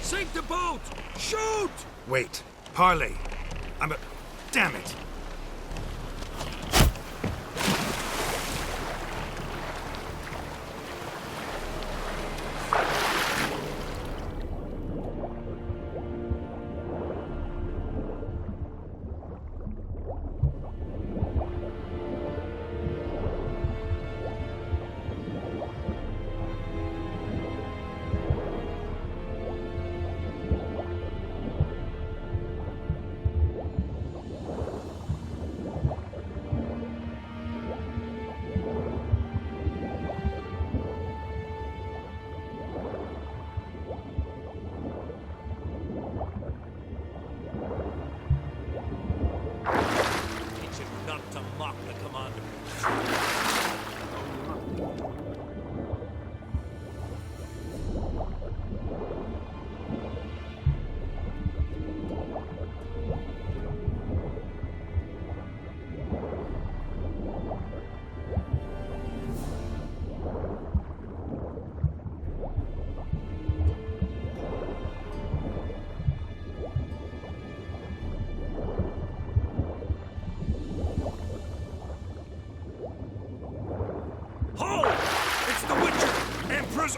Sink the boat! Shoot! Wait. Parley. Damn it.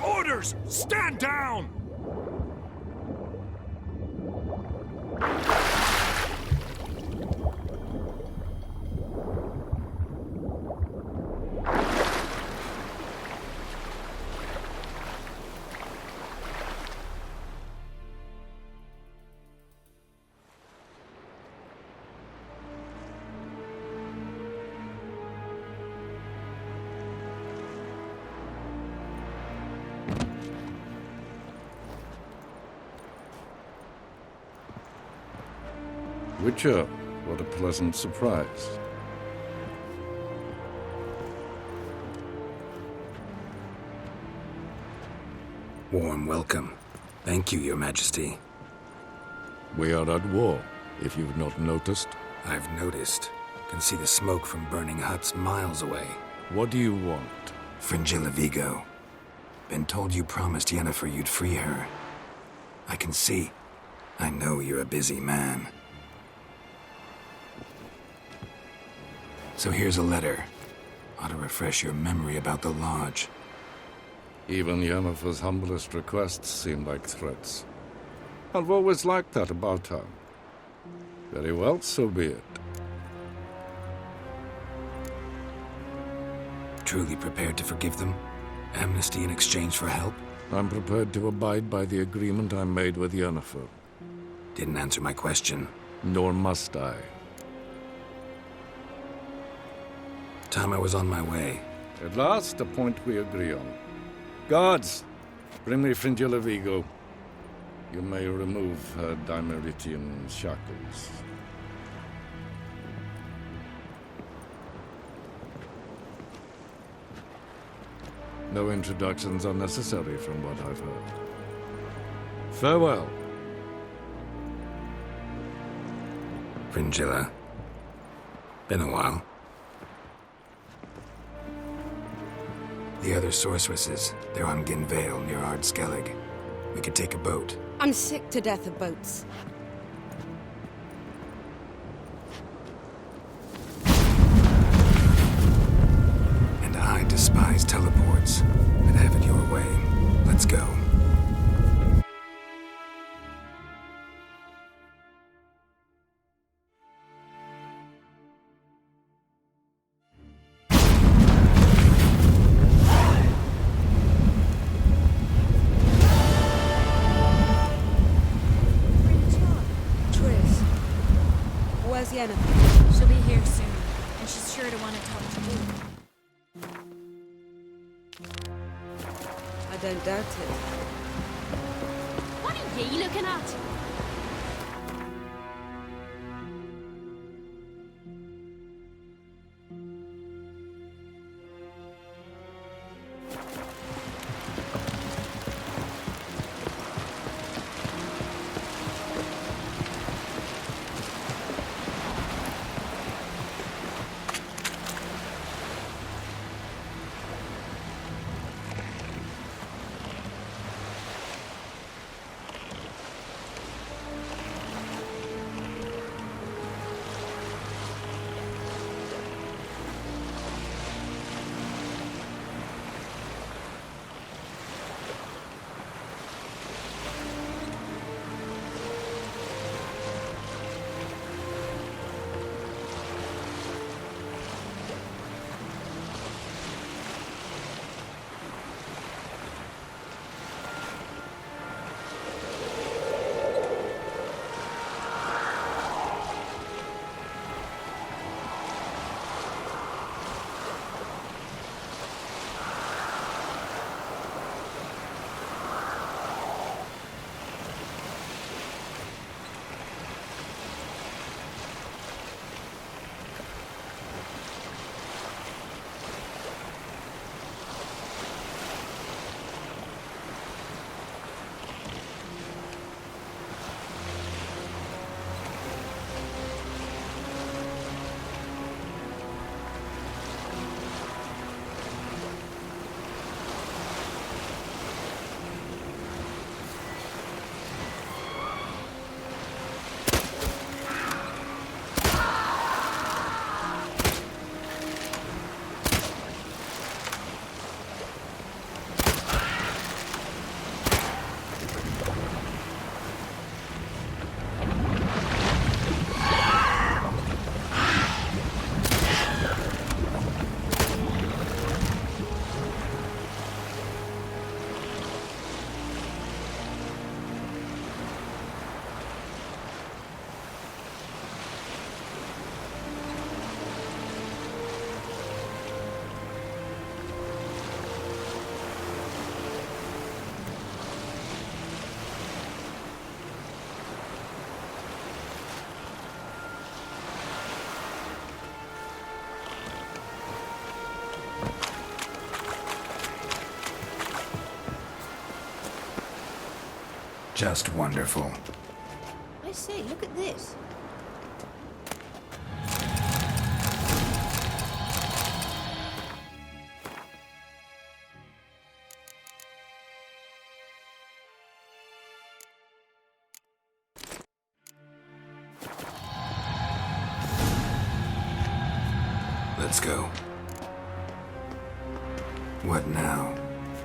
Orders! Stand down! Witcher, what a pleasant surprise. Warm welcome. Thank you, Your Majesty. We are at war, if you've not noticed. I've noticed. Can see the smoke from burning huts miles away. What do you want? Fringilla Vigo. Been told you promised Yennefer you'd free her. I can see. I know you're a busy man. So here's a letter. Ought to refresh your memory about the Lodge. Even Yennefer's humblest requests seem like threats. I've always liked that about her. Very well, so be it. Truly prepared to forgive them? Amnesty in exchange for help? I'm prepared to abide by the agreement I made with Yennefer. Didn't answer my question. Nor must I. Time I was on my way. At last, a point we agree on. Guards, bring me Fringilla Vigo. You may remove her Dimeritian shackles. No introductions are necessary from what I've heard. Farewell. Fringilla. Been a while. The other sorceresses, they're on Ginvale near Ard-Skellig. We could take a boat. I'm sick to death of boats. And I despise teleports. I'd have it your way. Let's go. Where's Yennefer? She'll be here soon, and she's sure to want to talk to you. I don't doubt it. What are ye looking at? Just wonderful. I say, look at this. Let's go. What now?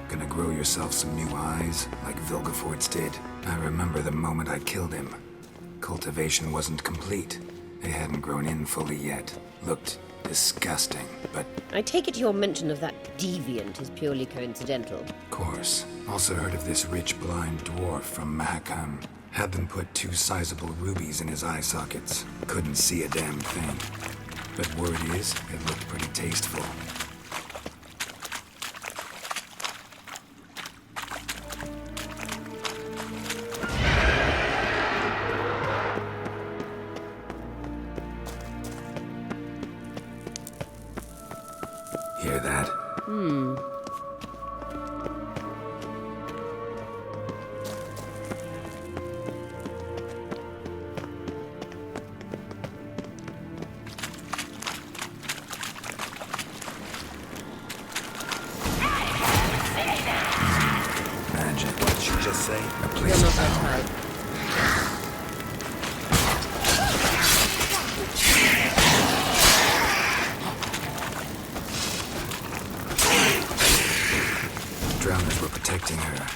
Gonna grow yourself some new eyes, like Vilgefortz did? I remember the moment I killed him. Cultivation wasn't complete. They hadn't grown in fully yet. Looked disgusting, but I take it your mention of that deviant is purely coincidental. of course. Also heard of this rich blind dwarf from Mahakam. Had them put 2 sizable rubies in his eye sockets. Couldn't see a damn thing. But word is, it looked pretty tasteful. Hear that? Magic. What'd you just say? A place You're of not power. that type. Drowners were protecting her.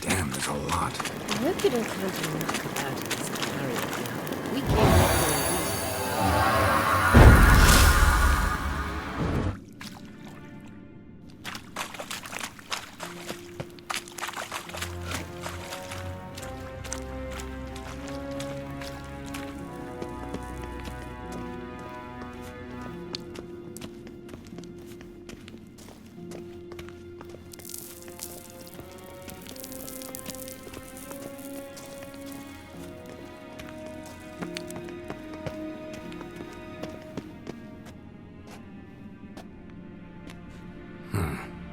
Damn, there's a lot. I hope you don't count a knock about it as carrying now. We came here for a reason.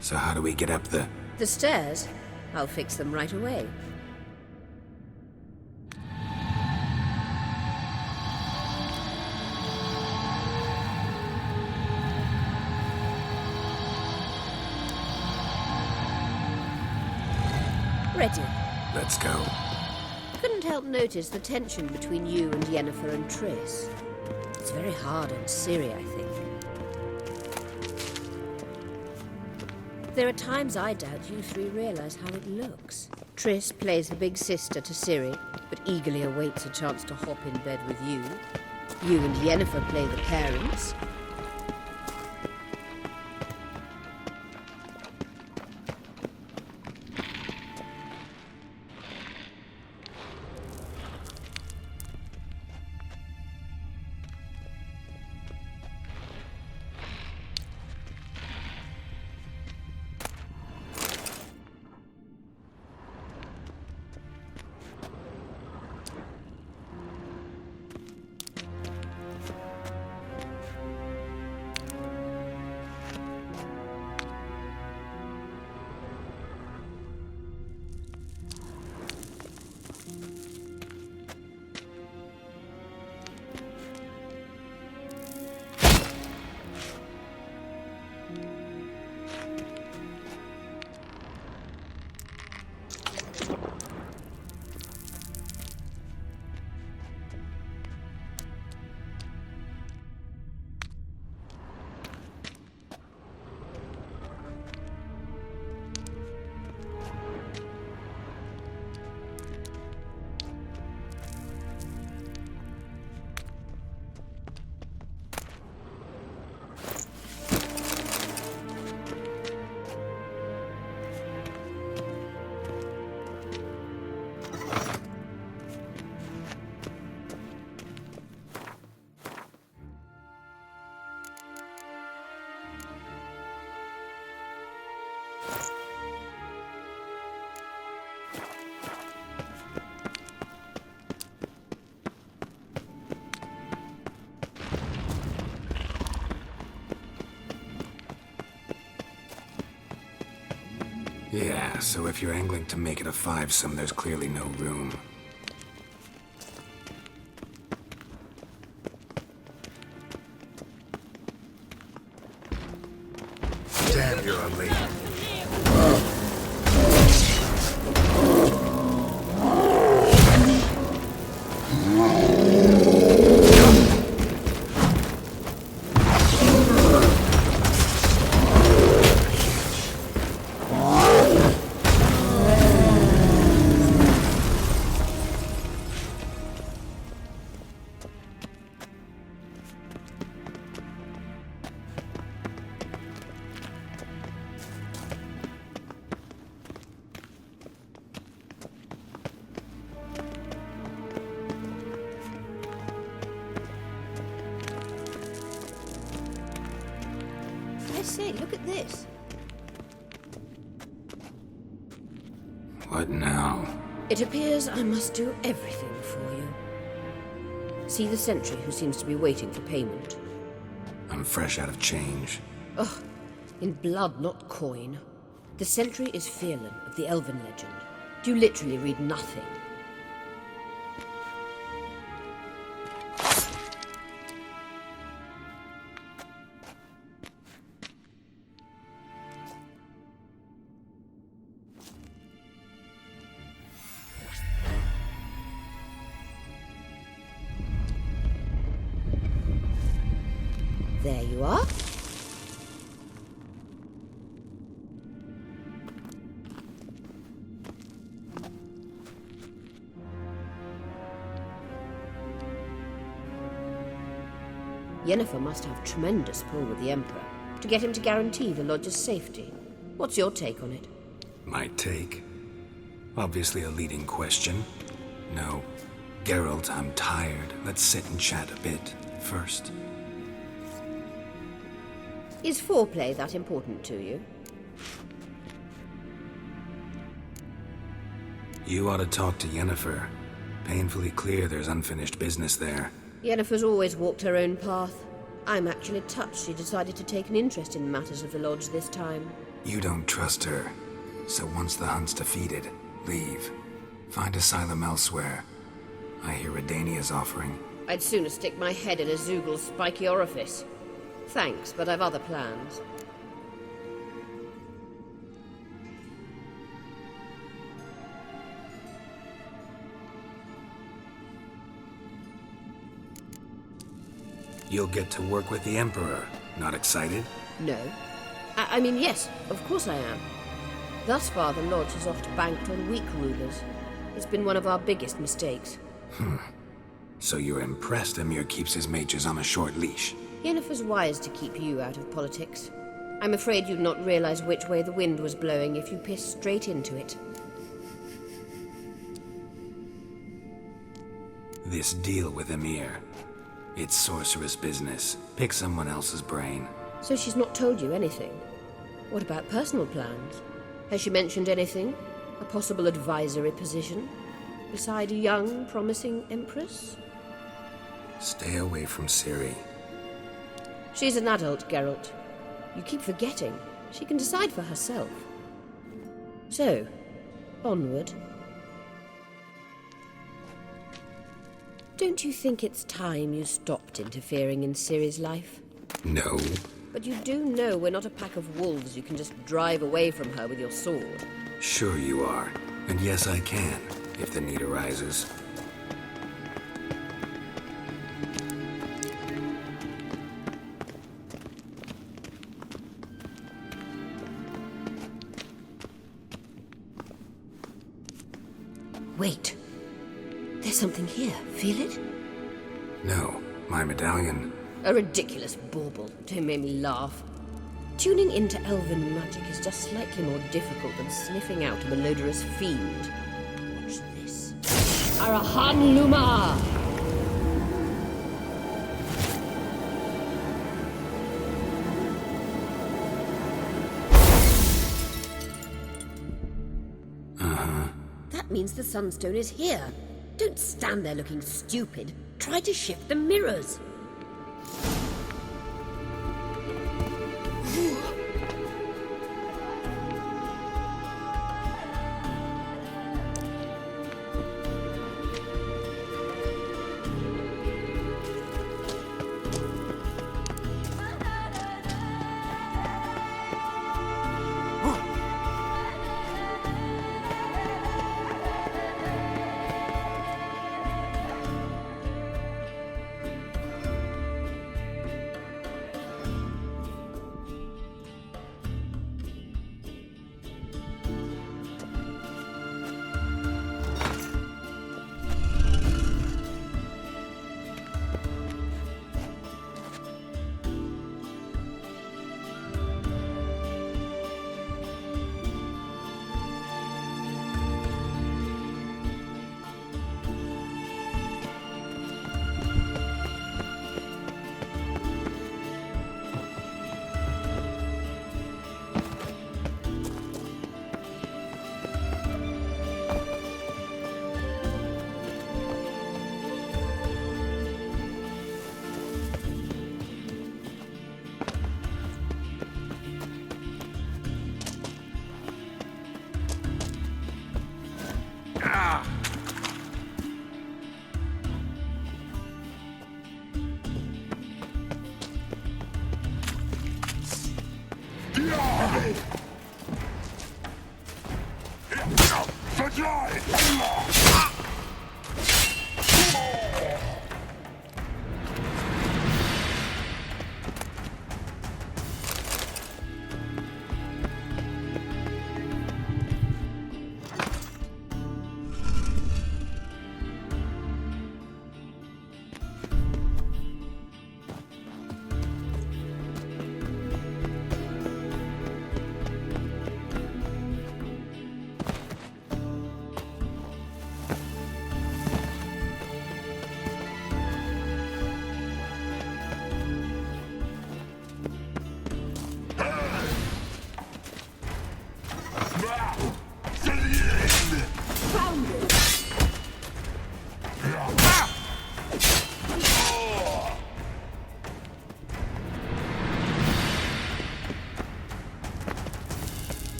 So how do we get up the... The stairs? I'll fix them right away. Ready. Let's go. Couldn't help notice the tension between you and Yennefer and Triss. It's very hard on Ciri, I think. There are times I doubt you 3 realize how it looks. Triss plays the big sister to Ciri, but eagerly awaits a chance to hop in bed with you. You and Yennefer play the parents. Yeah, so if you're angling to make it a five-some, there's clearly no room. Damn, you're ugly. I say, look at this. What now? It appears I must do everything for you. See the sentry who seems to be waiting for payment. I'm fresh out of change. Ugh, in blood, not coin. The sentry is Fearlan of the Elven legend. You literally read nothing. There you are. Yennefer must have tremendous pull with the Emperor to get him to guarantee the Lodge's safety. What's your take on it? My take? Obviously a leading question. No. Geralt, I'm tired. Let's sit and chat a bit first. Is foreplay that important to you? You ought to talk to Yennefer. Painfully clear there's unfinished business there. Yennefer's always walked her own path. I'm actually touched she decided to take an interest in matters of the Lodge this time. You don't trust her. So once the hunt's defeated, leave. Find asylum elsewhere. I hear Redania's offering. I'd sooner stick my head in a Zoogl's spiky orifice. Thanks, but I've other plans. You'll get to work with the Emperor. Not excited? No. I mean, yes, of course I am. Thus far, the Lodge has oft banked on weak rulers. It's been one of our biggest mistakes. So you're impressed Emir keeps his mages on a short leash? Yennefer's wise to keep you out of politics. I'm afraid you'd not realize which way the wind was blowing if you pissed straight into it. This deal with Emir. It's sorceress business. Pick someone else's brain. So she's not told you anything? What about personal plans? Has she mentioned anything? A possible advisory position? Beside a young, promising empress? Stay away from Ciri. She's an adult, Geralt. You keep forgetting. She can decide for herself. So, onward. Don't you think it's time you stopped interfering in Ciri's life? No. But you do know we're not a pack of wolves you can just drive away from her with your sword. Sure you are. And yes, I can, if the need arises. Wait. There's something here. Feel it? No, my medallion. A ridiculous bauble. Don't make me laugh. Tuning into elven magic is just slightly more difficult than sniffing out a malodorous fiend. Watch this. Arahan Luma! That means the Sunstone is here. Don't stand there looking stupid. Try to shift the mirrors.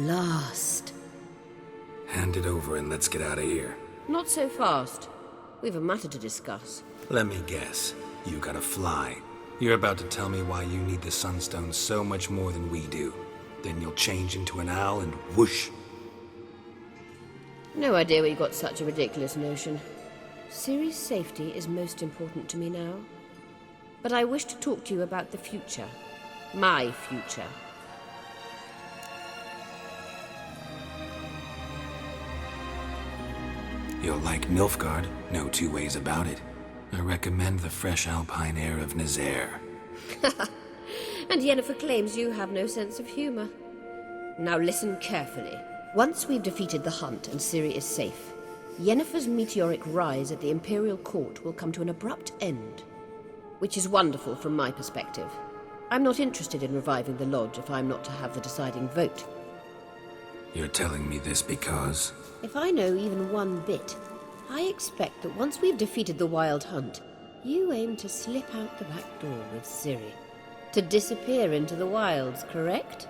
last. Hand it over and let's get out of here. Not so fast. We've a matter to discuss. Let me guess. You gotta fly. You're about to tell me why you need the Sunstone so much more than we do. Then you'll change into an owl and whoosh. No idea where you got such a ridiculous notion. Ciri's safety is most important to me now. But I wish to talk to you about the future. My future. You'll like Nilfgaard, no two ways about it. I recommend the fresh alpine air of Nazaire. And Yennefer claims you have no sense of humor. Now listen carefully. Once we've defeated the hunt and Ciri is safe, Yennefer's meteoric rise at the Imperial Court will come to an abrupt end. Which is wonderful from my perspective. I'm not interested in reviving the Lodge if I'm not to have the deciding vote. You're telling me this because... If I know even one bit, I expect that once we've defeated the Wild Hunt, you aim to slip out the back door with Ciri. To disappear into the wilds, correct?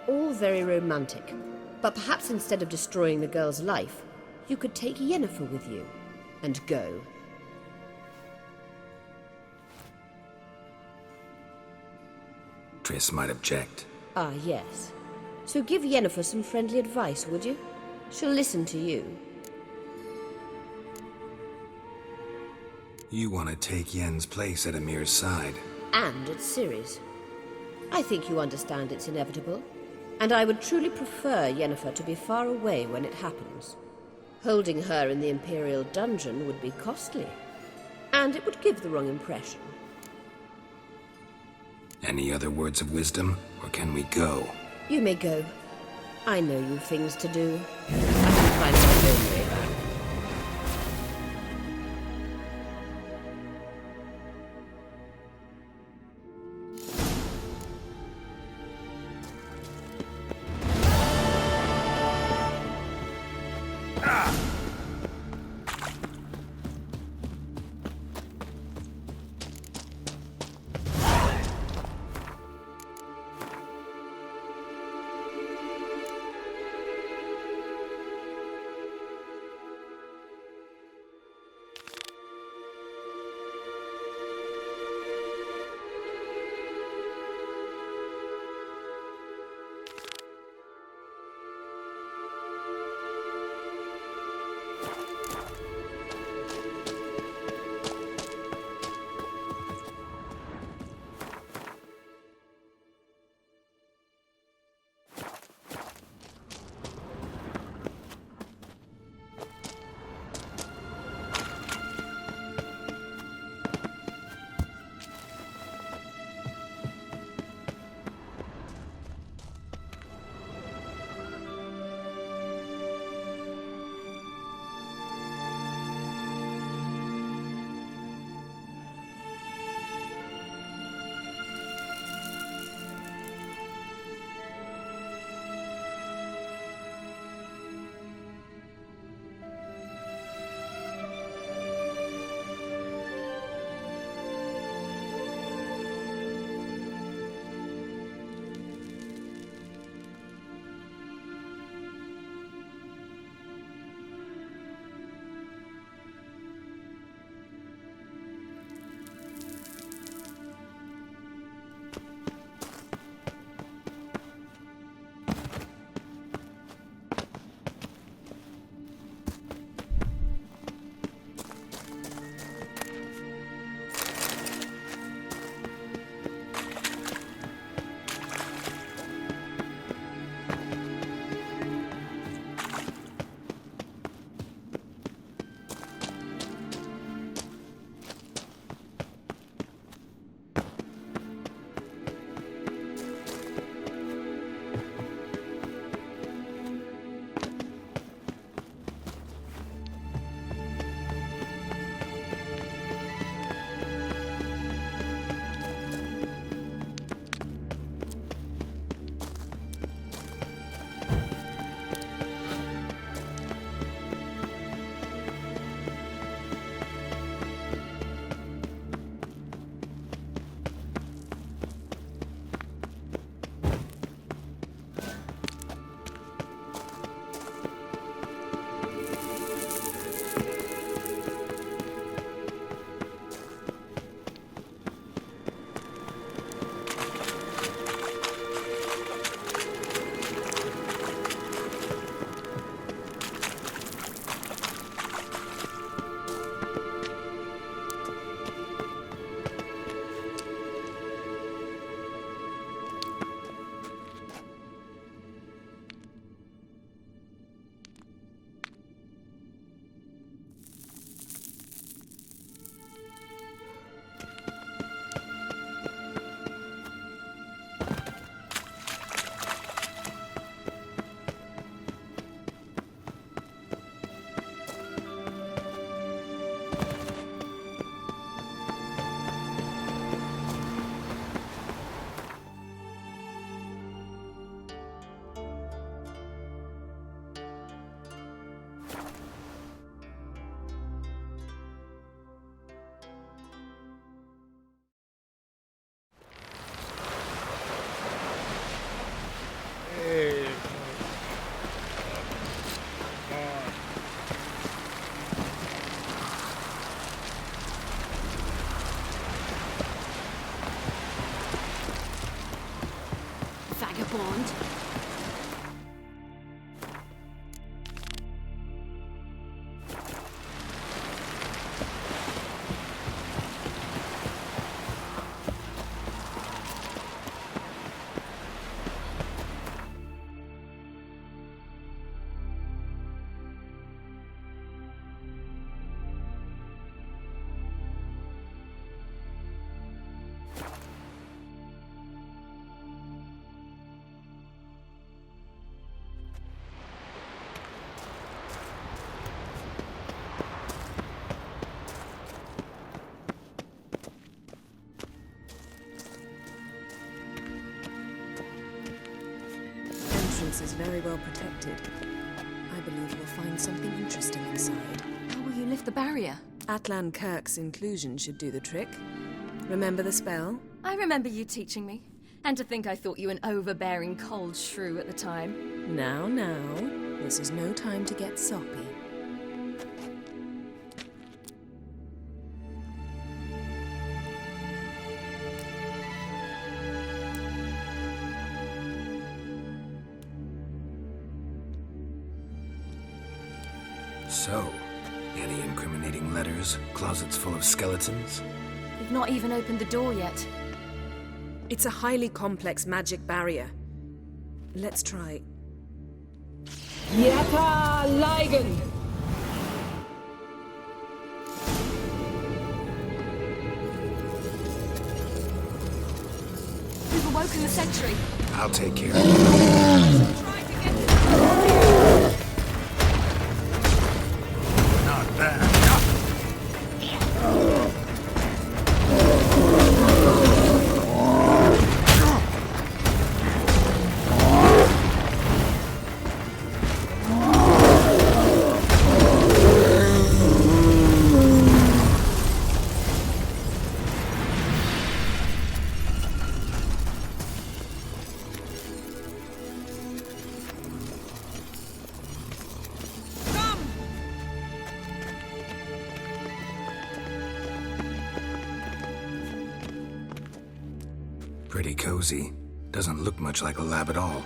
All very romantic. But perhaps instead of destroying the girl's life, you could take Yennefer with you and go. Triss might object. Ah, yes. So give Yennefer some friendly advice, would you? She'll listen to you. You want to take Yen's place at Amir's side. And at Ciri's. I think you understand it's inevitable. And I would truly prefer Yennefer to be far away when it happens. Holding her in the Imperial dungeon would be costly. And it would give the wrong impression. Any other words of wisdom, or can we go? You may go. I know you've things to do. I can find my own way back. entrance is very well protected. I believe we'll find something interesting inside. How will you lift the barrier? Atlan Kirk's inclusion should do the trick. Remember the spell? I remember you teaching me. And to think I thought you an overbearing cold shrew at the time. Now, this is no time to get soppy. So, any incriminating letters? Closets full of skeletons? We've not even opened the door yet. It's a highly complex magic barrier. Let's try. Yata Ligen! We've awoken the sentry. I'll take care of it. Try to get Not bad. Pretty cozy. Doesn't look much like a lab at all.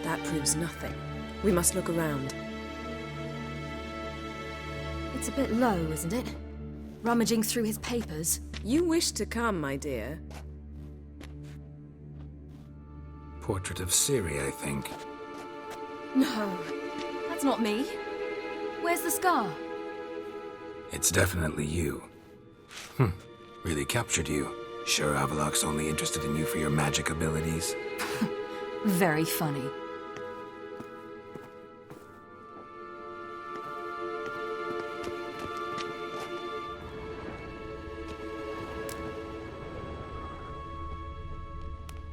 That proves nothing. We must look around. It's a bit low, isn't it? Rummaging through his papers. You wish to come, my dear. Portrait of Ciri, I think. No, that's not me. Where's the scar? It's definitely you. Really captured you. Sure Avalok's only interested in you for your magic abilities? Very funny.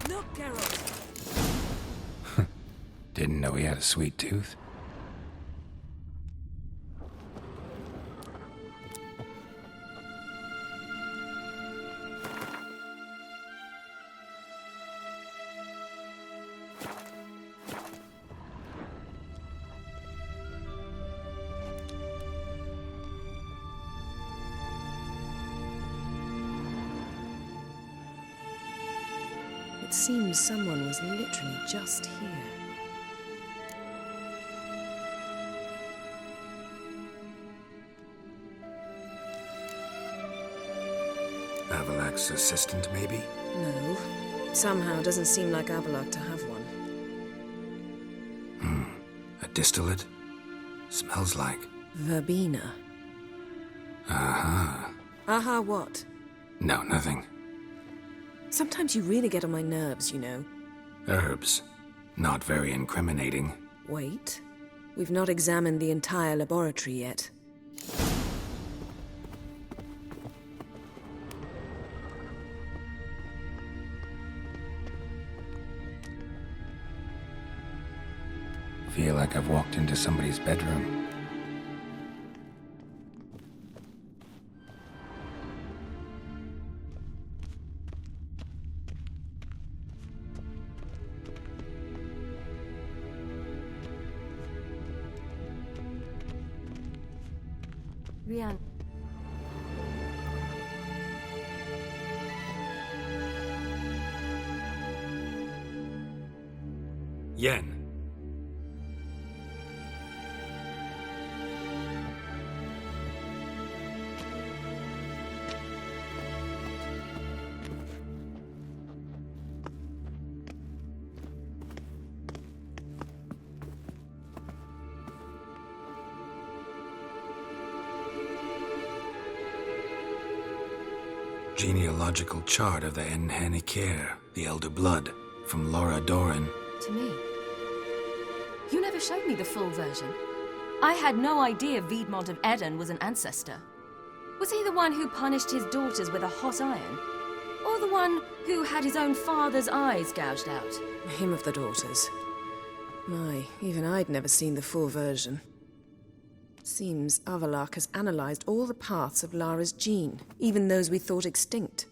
Look, Geralt! Didn't know he had a sweet tooth. It seems someone was literally just here. Avalok's assistant, maybe? No. Somehow doesn't seem like Avalok to have one. A distillate? Smells like. Verbena. Aha. Aha, what? No, nothing. Sometimes you really get on my nerves, you know. Herbs. Not very incriminating. Wait. We've not examined the entire laboratory yet. Feel like I've walked into somebody's bedroom. Rian. Yen. Genealogical chart of the Enhanikir, the Elder Blood, from Laura Doran. To me. You never showed me the full version. I had no idea Viedmont of Eden was an ancestor. Was he the one who punished his daughters with a hot iron? Or the one who had his own father's eyes gouged out? Him of the daughters. My, even I'd never seen the full version. Seems Avalak has analyzed all the parts of Lara's gene, even those we thought extinct.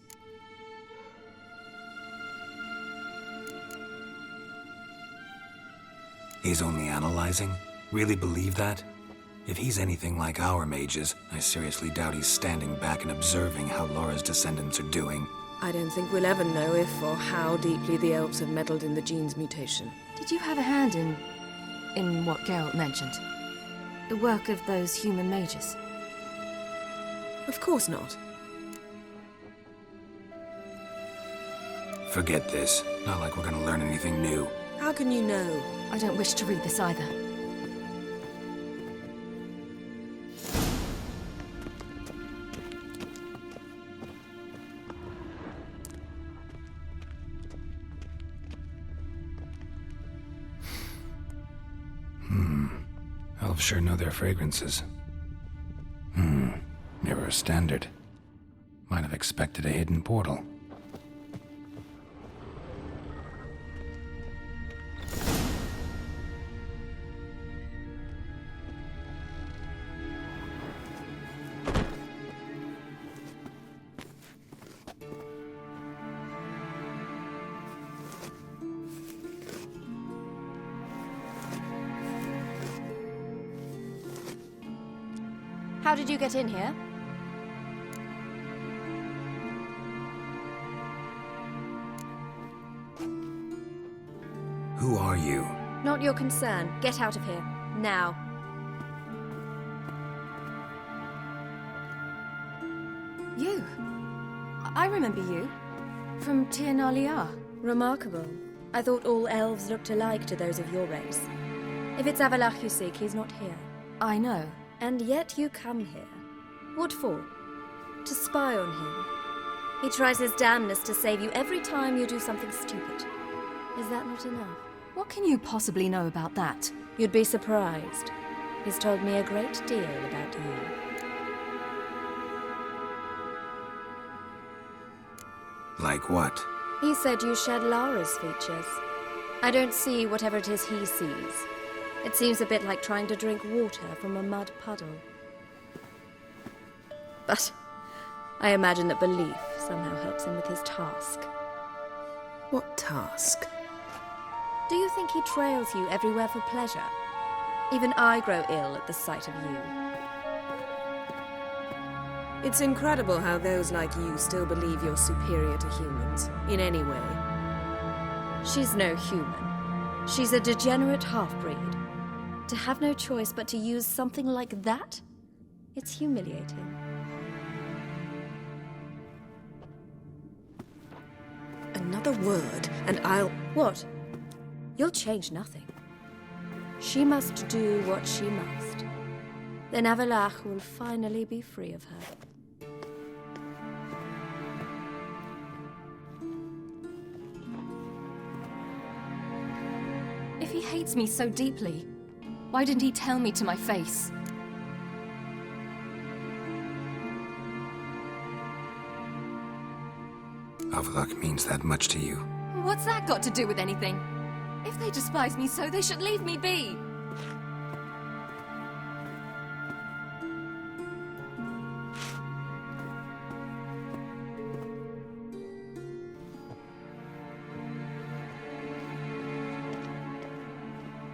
He's only analyzing? Really believe that? If he's anything like our mages, I seriously doubt he's standing back and observing how Laura's descendants are doing. I don't think we'll ever know if or how deeply the elves have meddled in the gene's mutation. Did you have a hand in what Geralt mentioned? The work of those human mages? Of course not. Forget this. Not like we're gonna learn anything new. How can you know? I don't wish to read this either. Elves sure know their fragrances. Mirror standard. Might have expected a hidden portal. How did you get in here? Who are you? Not your concern. Get out of here. Now. You? I remember you. From Tir na Liar. Remarkable. I thought all elves looked alike to those of your race. If it's Avalach you seek, he's not here. I know. And yet you come here. What for? To spy on him. He tries his damnedest to save you every time you do something stupid. Is that not enough? What can you possibly know about that? You'd be surprised. He's told me a great deal about you. Like what? He said you shared Lara's features. I don't see whatever it is he sees. It seems a bit like trying to drink water from a mud puddle. But I imagine that belief somehow helps him with his task. What task? Do you think he trails you everywhere for pleasure? Even I grow ill at the sight of you. It's incredible how those like you still believe you're superior to humans, in any way. She's no human. She's a degenerate half-breed. To have no choice but to use something like that? It's humiliating. Another word, and I'll... What? You'll change nothing. She must do what she must. Then Avalach will finally be free of her. If he hates me so deeply, why didn't he tell me to my face? Avalok means that much to you. What's that got to do with anything? If they despise me so, they should leave me be.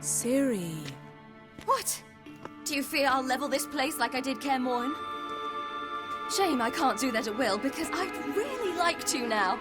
Ciri. What? Do you fear I'll level this place like I did Kaer Morhen? Shame I can't do that at will, because I'd really like to now.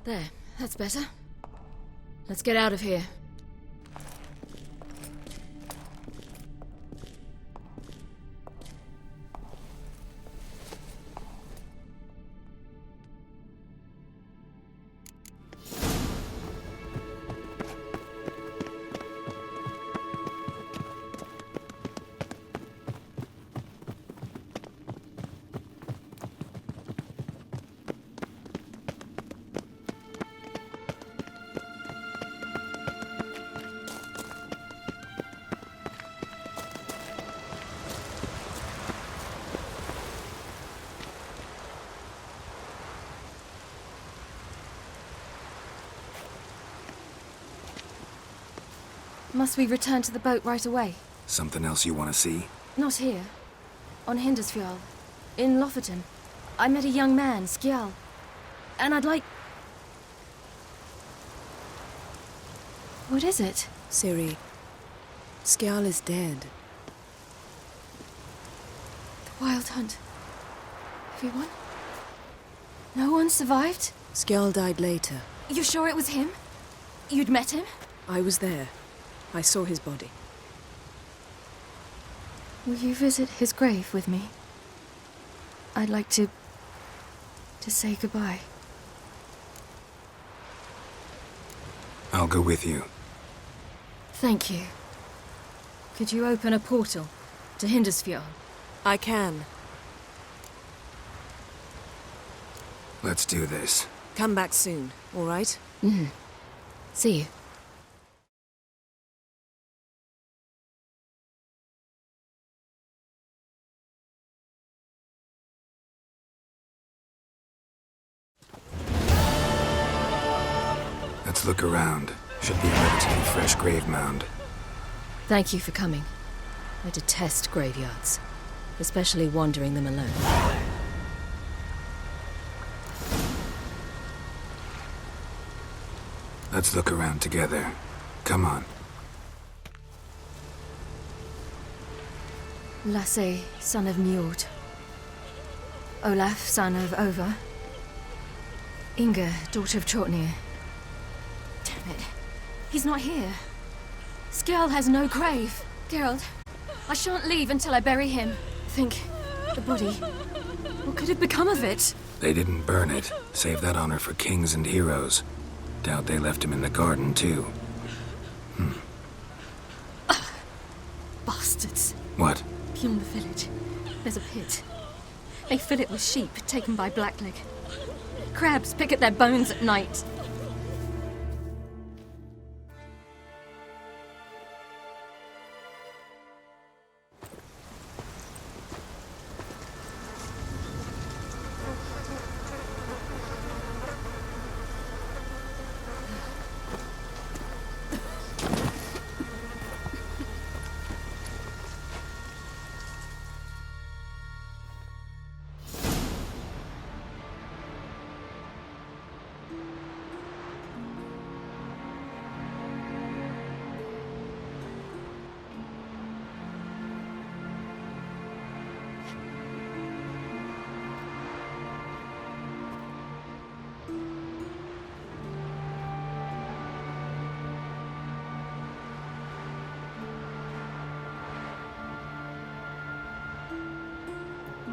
There, that's better. Let's get out of here. Must we return to the boat right away? Something else you want to see? Not here. On Hindersfjall. In Lofoten. I met a young man, Skjal. And I'd like... What is it? Ciri, Skjal is dead. The Wild Hunt. Everyone? No one survived? Skjal died later. You sure it was him? You'd met him? I was there. I saw his body. Will you visit his grave with me? I'd like to say goodbye. I'll go with you. Thank you. Could you open a portal to Hindersfjall? I can. Let's do this. Come back soon, all right? See you. Let's look around. Should be a relatively fresh grave mound. Thank you for coming. I detest graveyards, especially wandering them alone. Let's look around together. Come on. Lasse, son of Njord. Olaf, son of Ova. Inga, daughter of Trotnir. Damn it. He's not here. Skjal has no grave. Geralt, I shan't leave until I bury him. Think, the body. What could have become of it? They didn't burn it. Save that honor for kings and heroes. Doubt they left him in the garden, too. Bastards. What? Beyond the village, there's a pit. They fill it with sheep taken by Blackleg. Crabs pick at their bones at night.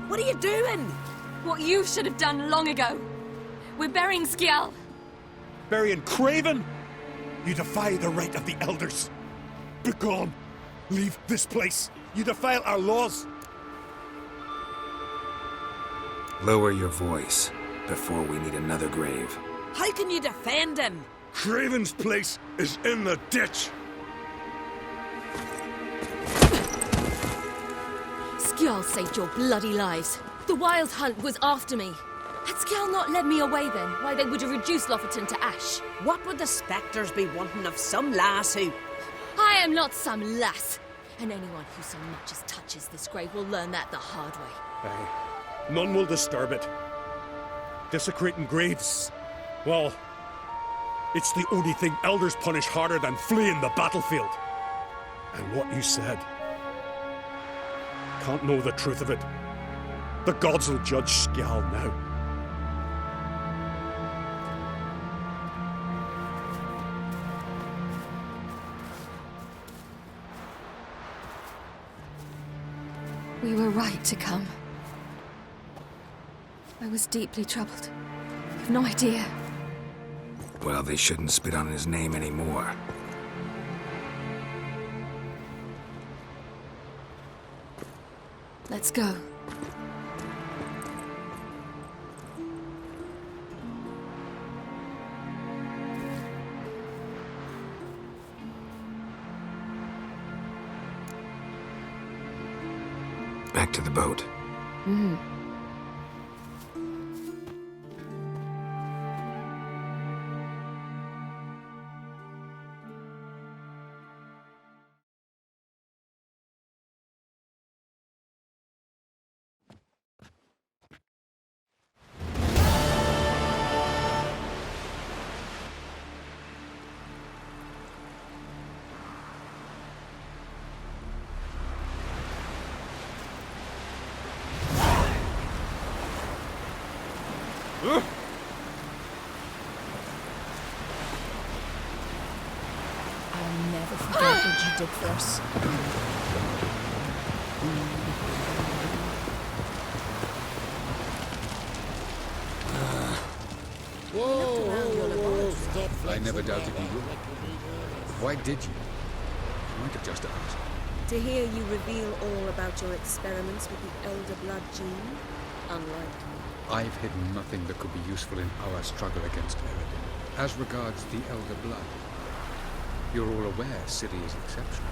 What are you doing? What you should have done long ago. We're burying Skjal. Burying Craven? You defy the right of the elders. Begone. Leave this place. You defile our laws. Lower your voice before we need another grave. How can you defend him? Craven's place is in the ditch. Skjal saved your bloody lives. The Wild Hunt was after me. Had Skjal not led me away then, why they would have reduced Lofoten to ash. What would the spectres be wanting of some lass who... I am not some lass. And anyone who so much as touches this grave will learn that the hard way. Aye. None will disturb it. Desecrating graves. Well, it's the only thing elders punish harder than fleeing the battlefield. And what you said. Can't know the truth of it. The gods will judge Skjal now. right to come. I was deeply troubled. You've no idea. Well, they shouldn't spit on his name anymore. Let's go. Back to the boat. I'll never forget what you did for us. I never doubted you would. Why did you? You might have just asked. To hear you reveal all about your experiments with the Elder Blood gene, unlikely. I've hidden nothing that could be useful in our struggle against Eredin. As regards the Elder Blood, you're all aware Ciri is exceptional.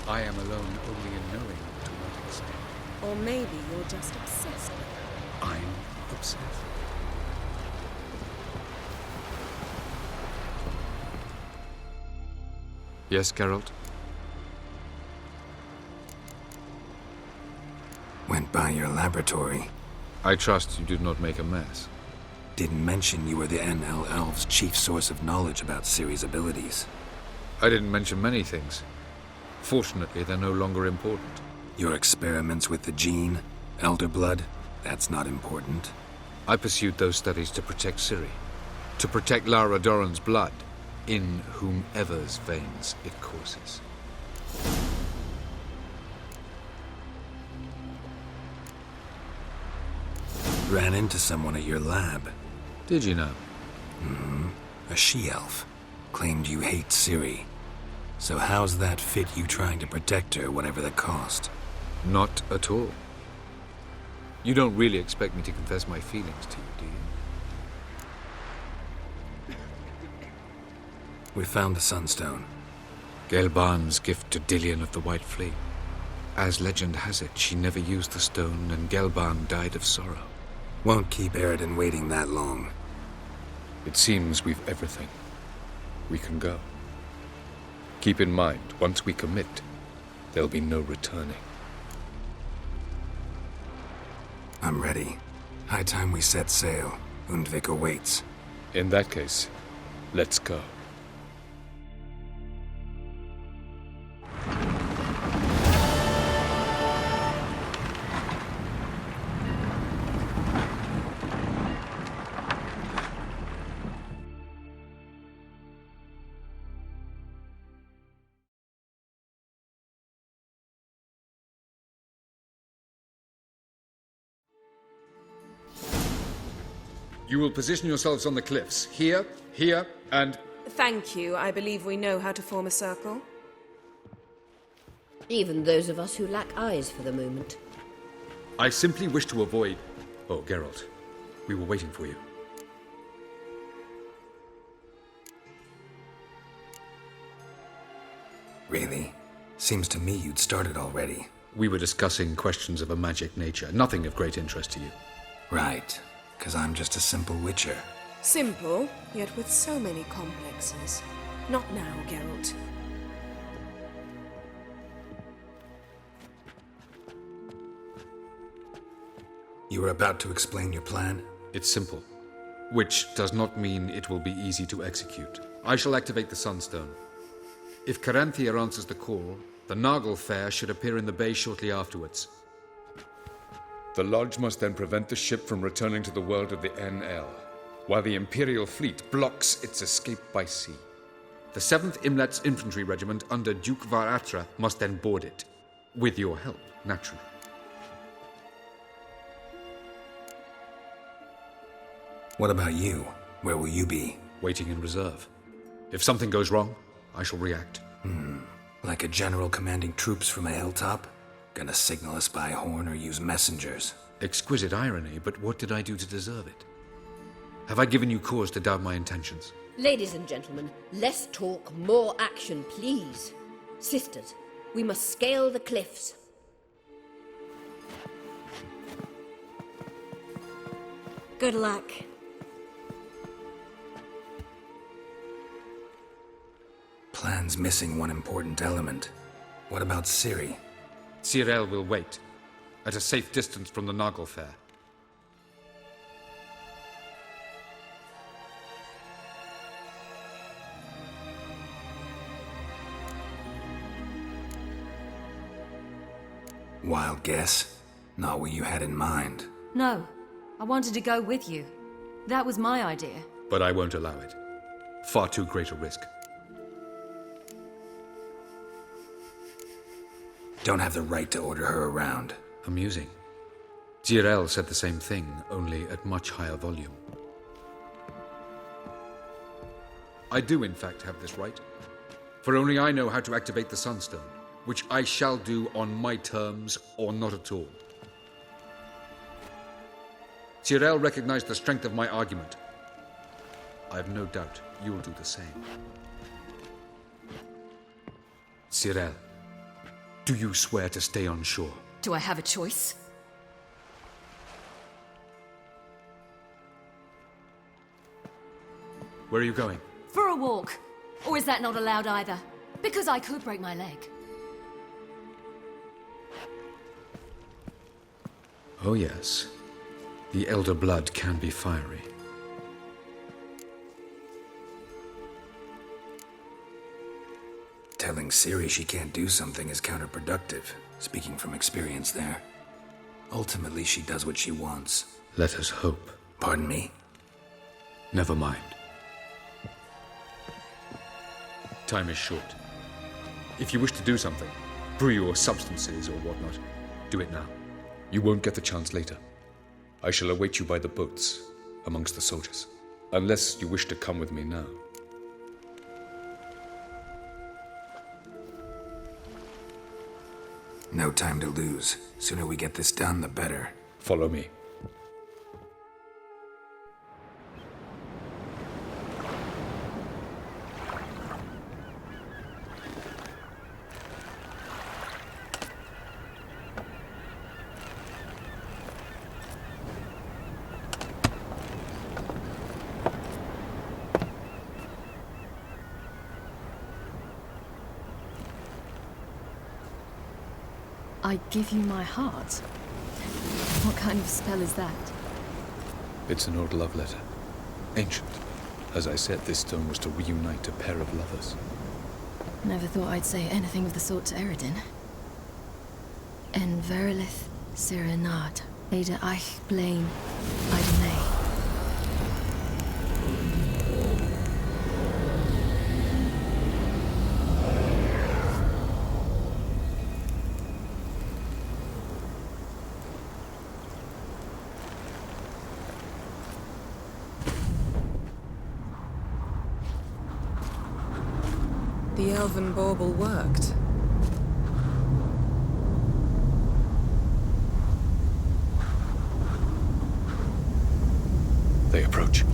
I am alone only in knowing to what extent. Or maybe you're just obsessed with her. I'm obsessed. Yes, Geralt? Went by your laboratory. I trust you did not make a mess. Didn't mention you were the NL Elves' chief source of knowledge about Ciri's abilities. I didn't mention many things. Fortunately, they're no longer important. Your experiments with the gene, Elder Blood, that's not important. I pursued those studies to protect Ciri. To protect Lara Doran's blood, in whomever's veins it courses. Ran into someone at your lab. Did you know? A she-elf. Claimed you hate Ciri. So how's that fit you trying to protect her, whatever the cost? Not at all. You don't really expect me to confess my feelings to you, do you? We found the Sunstone. Gelban's gift to Dillion of the White Fleet. As legend has it, she never used the stone, and Gelban died of sorrow. Won't keep Eredin waiting that long. It seems we've everything. We can go. Keep in mind, once we commit, there'll be no returning. I'm ready. High time we set sail. Undvik awaits. In that case, let's go. You will position yourselves on the cliffs. Here, here, and... Thank you. I believe we know how to form a circle. Even those of us who lack eyes for the moment. I simply wish to avoid... Oh, Geralt. We were waiting for you. Really? Seems to me you'd started already. We were discussing questions of a magic nature. Nothing of great interest to you. Right. 'Cause I'm just a simple witcher. Simple, yet with so many complexes. Not now, Geralt. You were about to explain your plan? It's simple. Which does not mean it will be easy to execute. I shall activate the Sunstone. If Caranthia answers the call, the Nargle Fair should appear in the bay shortly afterwards. The Lodge must then prevent the ship from returning to the world of the NL, while the Imperial fleet blocks its escape by sea. The 7th Imlet's Infantry Regiment under Duke Varatra must then board it. With your help, naturally. What about you? Where will you be? Waiting in reserve. If something goes wrong, I shall react. Like a general commanding troops from a hilltop? Gonna signal us by horn or use messengers? Exquisite irony, but what did I do to deserve it? Have I given you cause to doubt my intentions? Ladies and gentlemen, less talk, more action, please. Sisters, we must scale the cliffs. Good luck. Plan's missing one important element. What about Ciri? Cyril will wait, at a safe distance from the Noggle Fair. Wild guess? Not what you had in mind. No, I wanted to go with you. That was my idea. But I won't allow it. Far too great a risk. Don't have the right to order her around. Amusing. Cyril said the same thing, only at much higher volume. I do, in fact, have this right. For only I know how to activate the Sunstone, which I shall do on my terms or not at all. Cyril recognized the strength of my argument. I have no doubt you'll do the same. Cyril, do you swear to stay on shore? Do I have a choice? Where are you going? For a walk. Or is that not allowed either? Because I could break my leg. Oh yes. The elder blood can be fiery. Telling Ciri she can't do something is counterproductive, speaking from experience there. Ultimately, she does what she wants. Let us hope. Pardon me? Never mind. Time is short. If you wish to do something, brew your substances or whatnot, do it now. You won't get the chance later. I shall await you by the boats, amongst the soldiers. Unless you wish to come with me now. No time to lose. Sooner we get this done, the better. Follow me. I give you my heart? What kind of spell is that? It's an old love letter. Ancient. As I said, this stone was to reunite a pair of lovers. Never thought I'd say anything of the sort to Eredin. En verilith serenad, Ada eich blaen, Idemay. The elven bauble worked. They approach.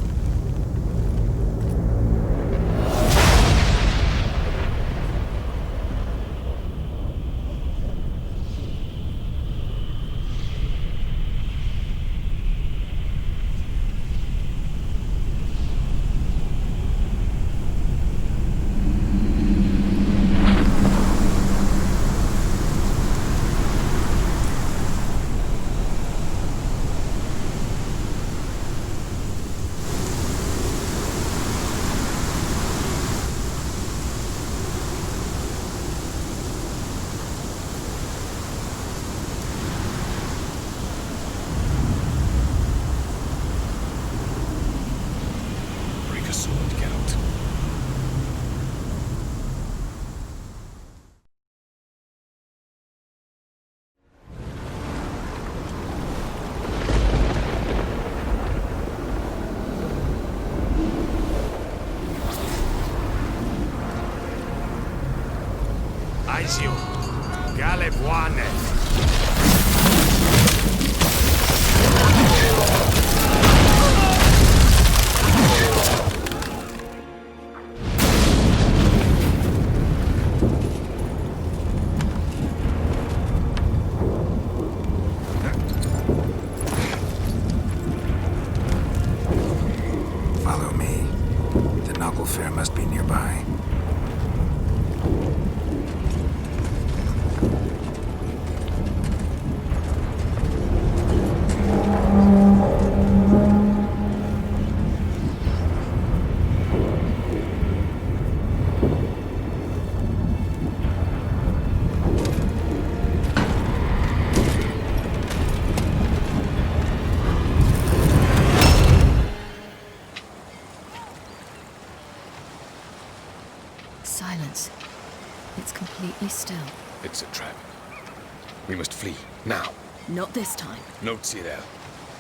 Silencio! Galebuane! Follow me. The Noggle Fair must be nearby. Silence. It's completely still. It's a trap. We must flee, now. Not this time. Note, Cyril.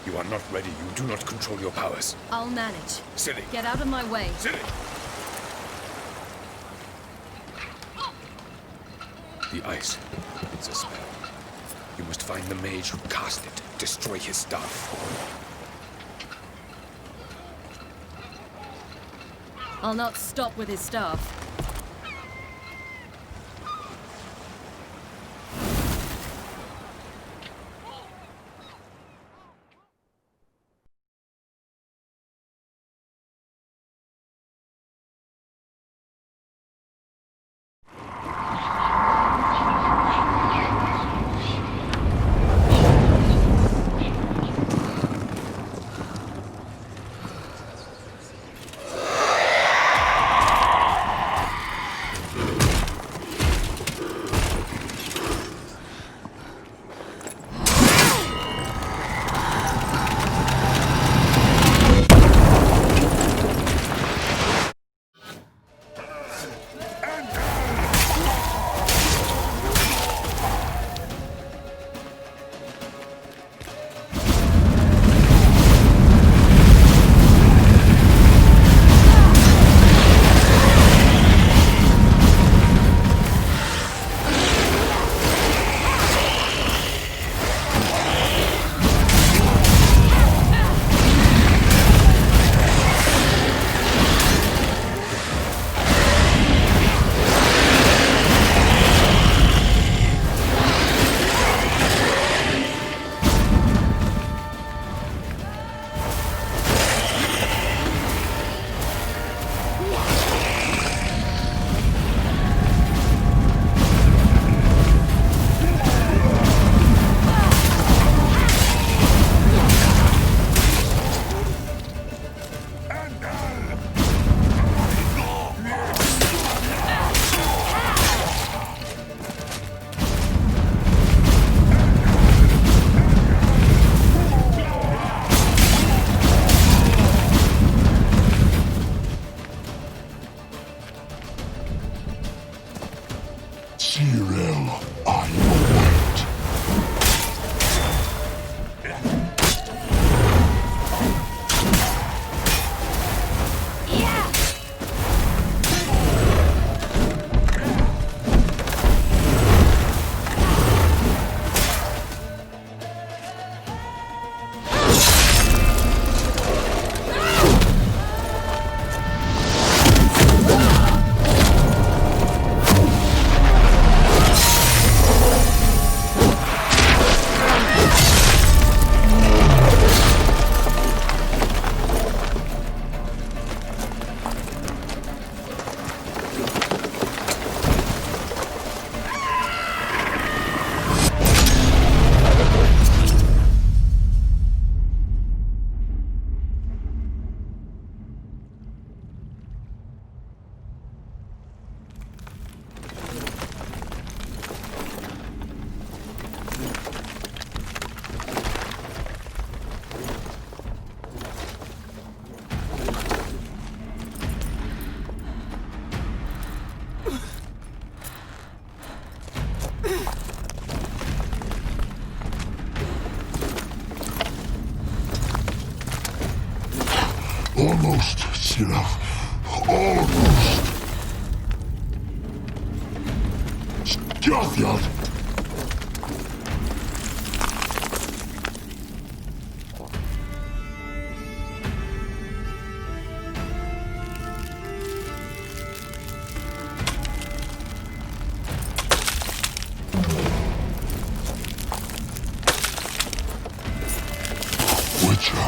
You are not ready. You do not control your powers. I'll manage. Silly. Get out of my way. Silly! The ice. It's a spell. You must find the mage who cast it. Destroy his staff. I'll not stop with his staff. Cyril, I await. Almost, Cyril. Almost. Yard. Witcher,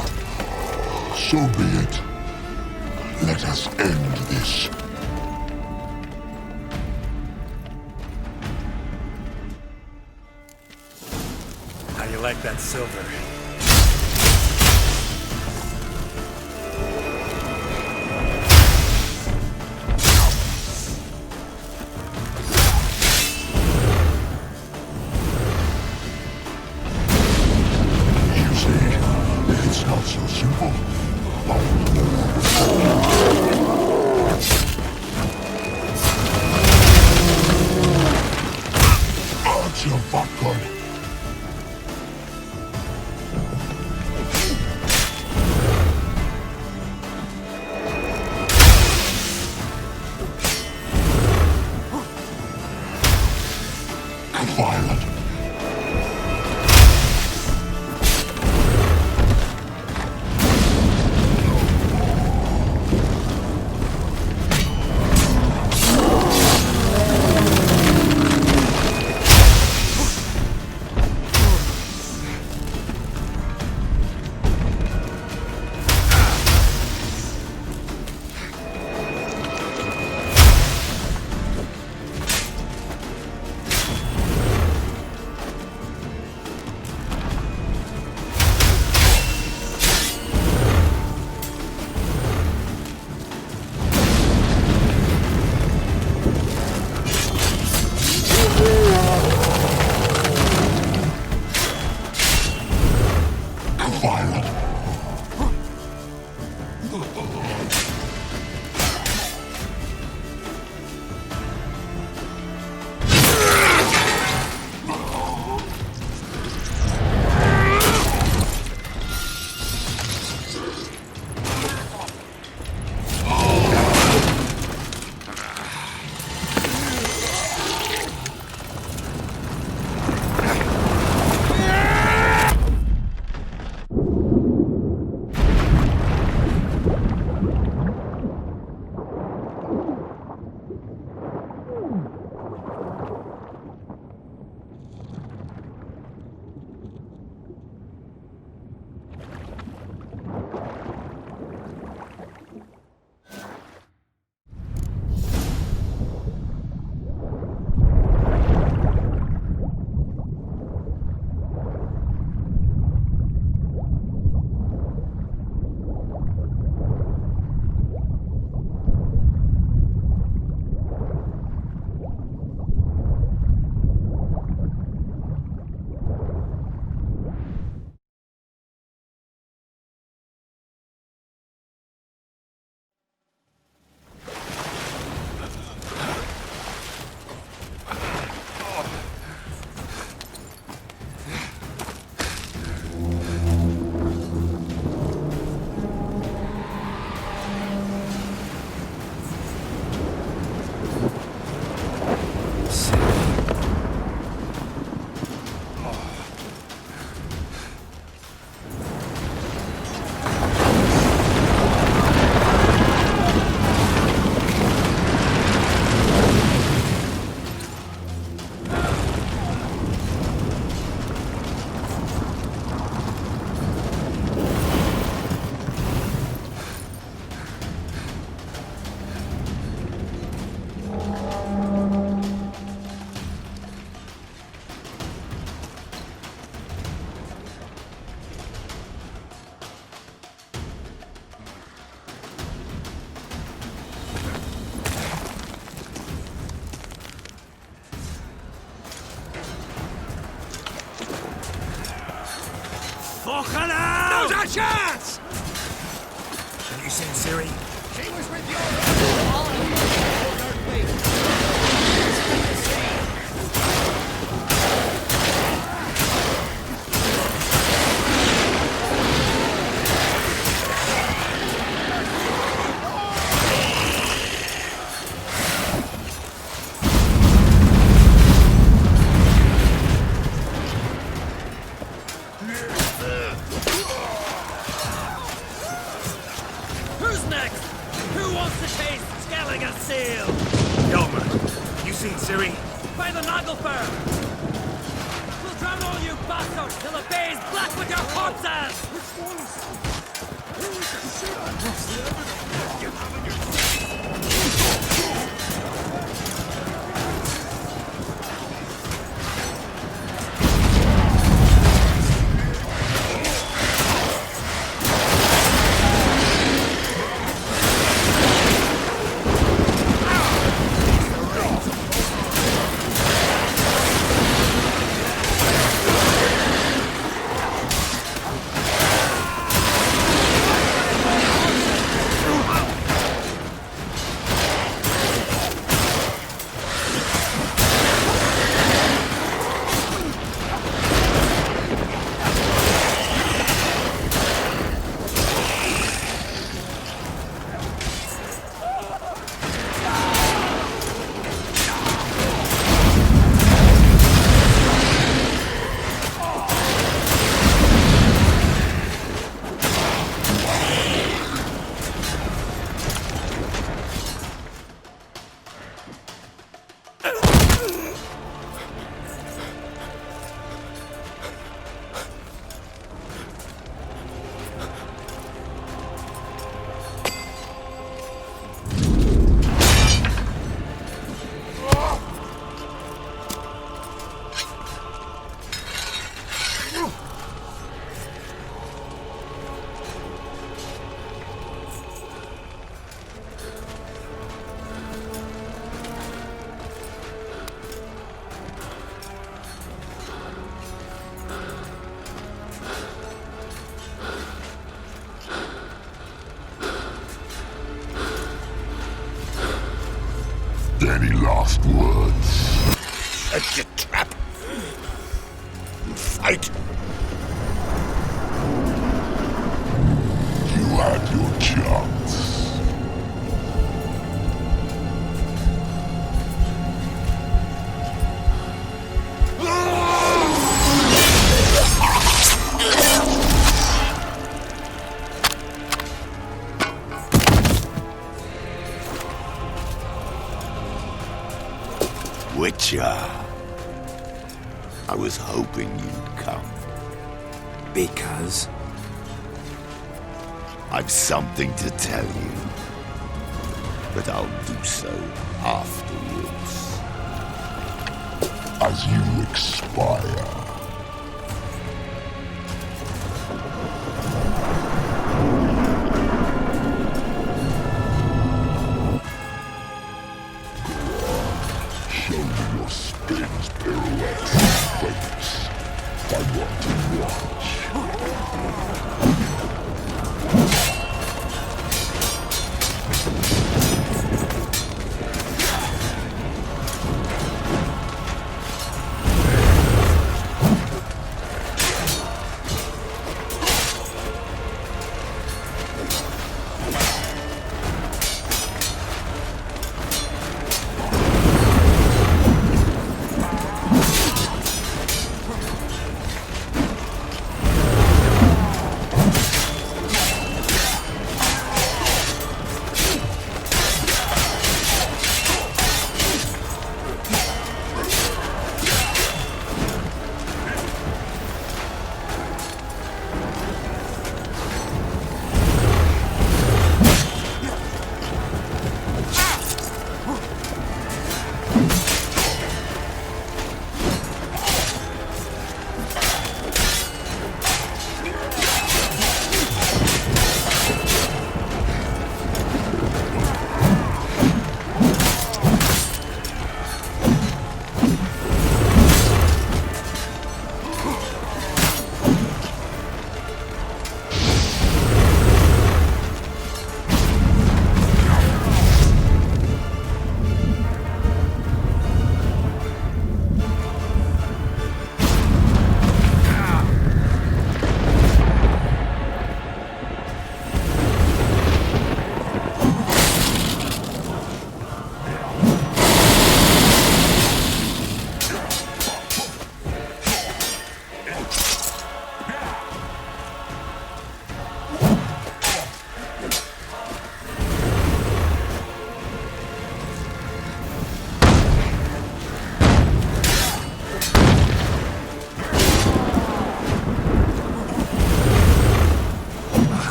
so be it. Let us end this. How you like that silver? You see, it's not so simple. That's your vodka. Violent. Violent. Fucking hell! There's a chance! Have you seen Siri? She was with you! wants to taste skelling a seal? Yoma, you seen Siri? By the Nagelfur! We'll drown all you bastards till the bay's black with your corpses! Which ones? Holy shit, I lost the evidence! You have in your... Any last words? Set your trap. Fight. You had your chance. Witcher. I was hoping you'd come. Because? I've something to tell you. But I'll do so afterwards. As you expire. Show me your spins, pirouettes, and fakes. I want to watch.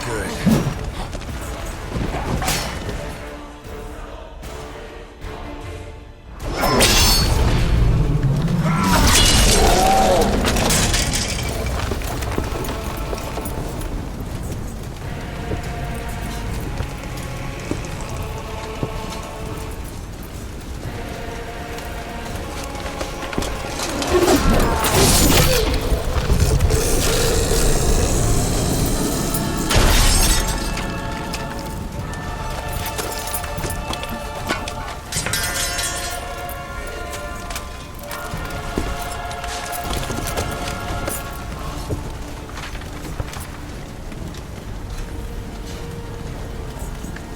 good.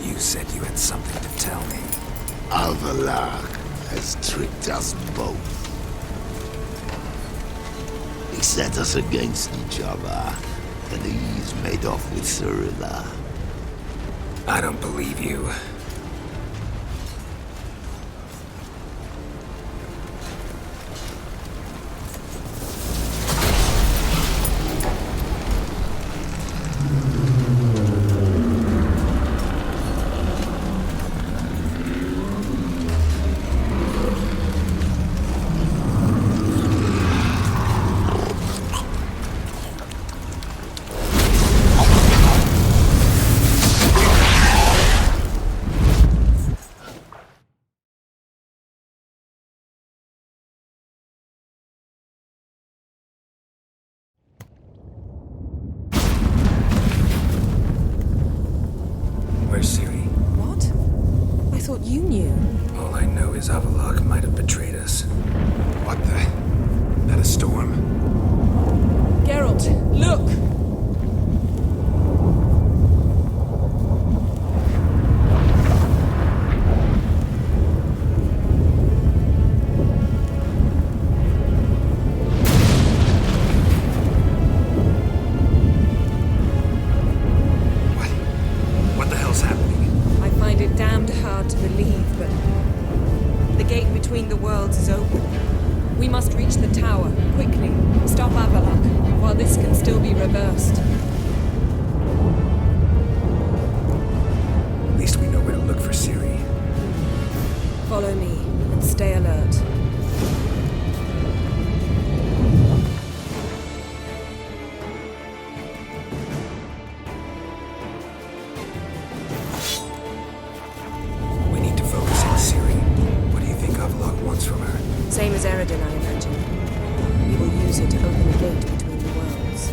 You said you had something to tell me. Alvalar has tricked us both. He set us against each other, and he's made off with Cyrilla. I don't believe you. Where's Ciri? What? I thought you knew. All I know is Avalok might have betrayed us. What the? That a storm? Geralt, look! What the hell's happening? I find it damned hard to believe, but the gate between the worlds is open. We must reach the tower, quickly. Stop Avalok, while this can still be reversed. At least we know where to look for Ciri. Follow me, and stay alert. We need to focus on Ciri. What do you think Avalok wants from her? Same as Eredin, I imagine. We will use it to open the gate between the worlds.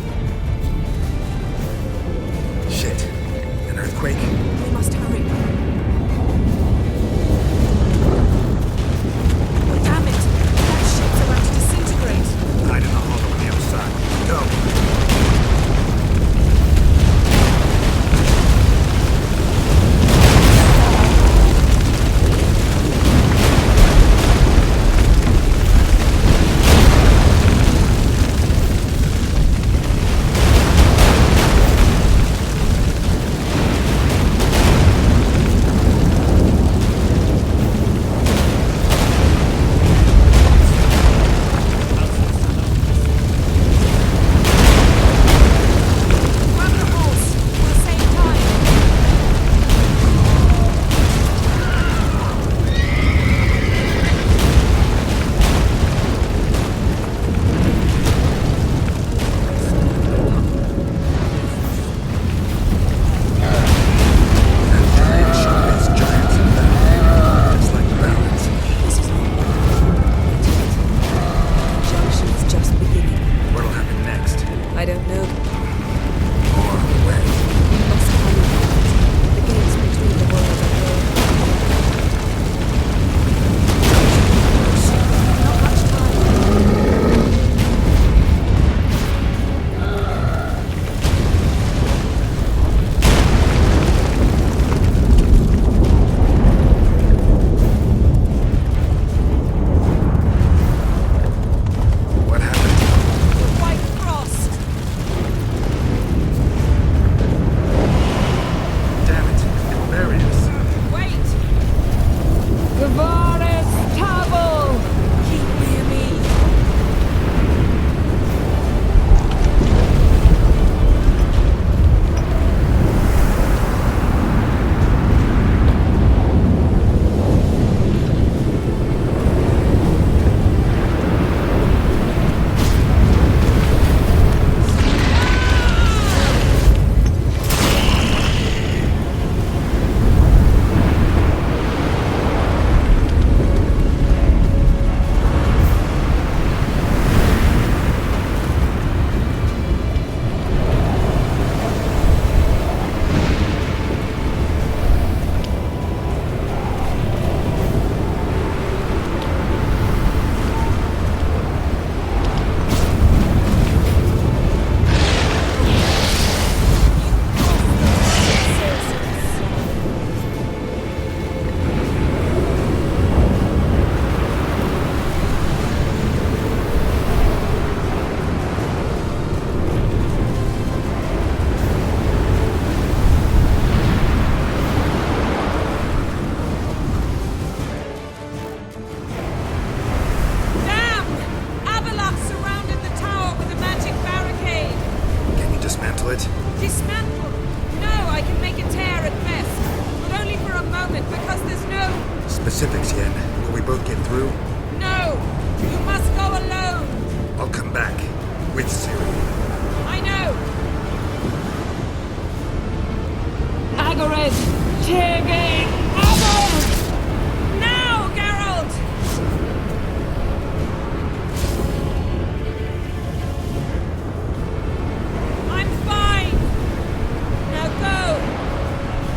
it. Dismantle! No, I can make a tear at best. But only for a moment, because there's no... Specifics, Yen. Will we both get through? No! You must go alone! I'll come back. With Ciri. I know! Agared! Tirgate! Abel! Now, Geralt! I'm fine! Now go!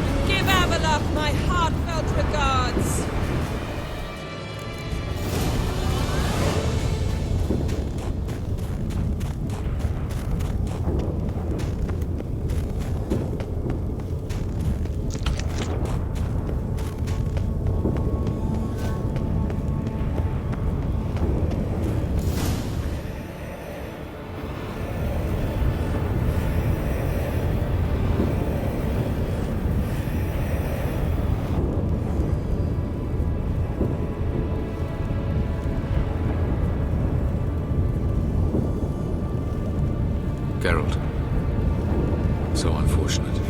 And give Avalok my heartfelt regards! Geralt. So unfortunate.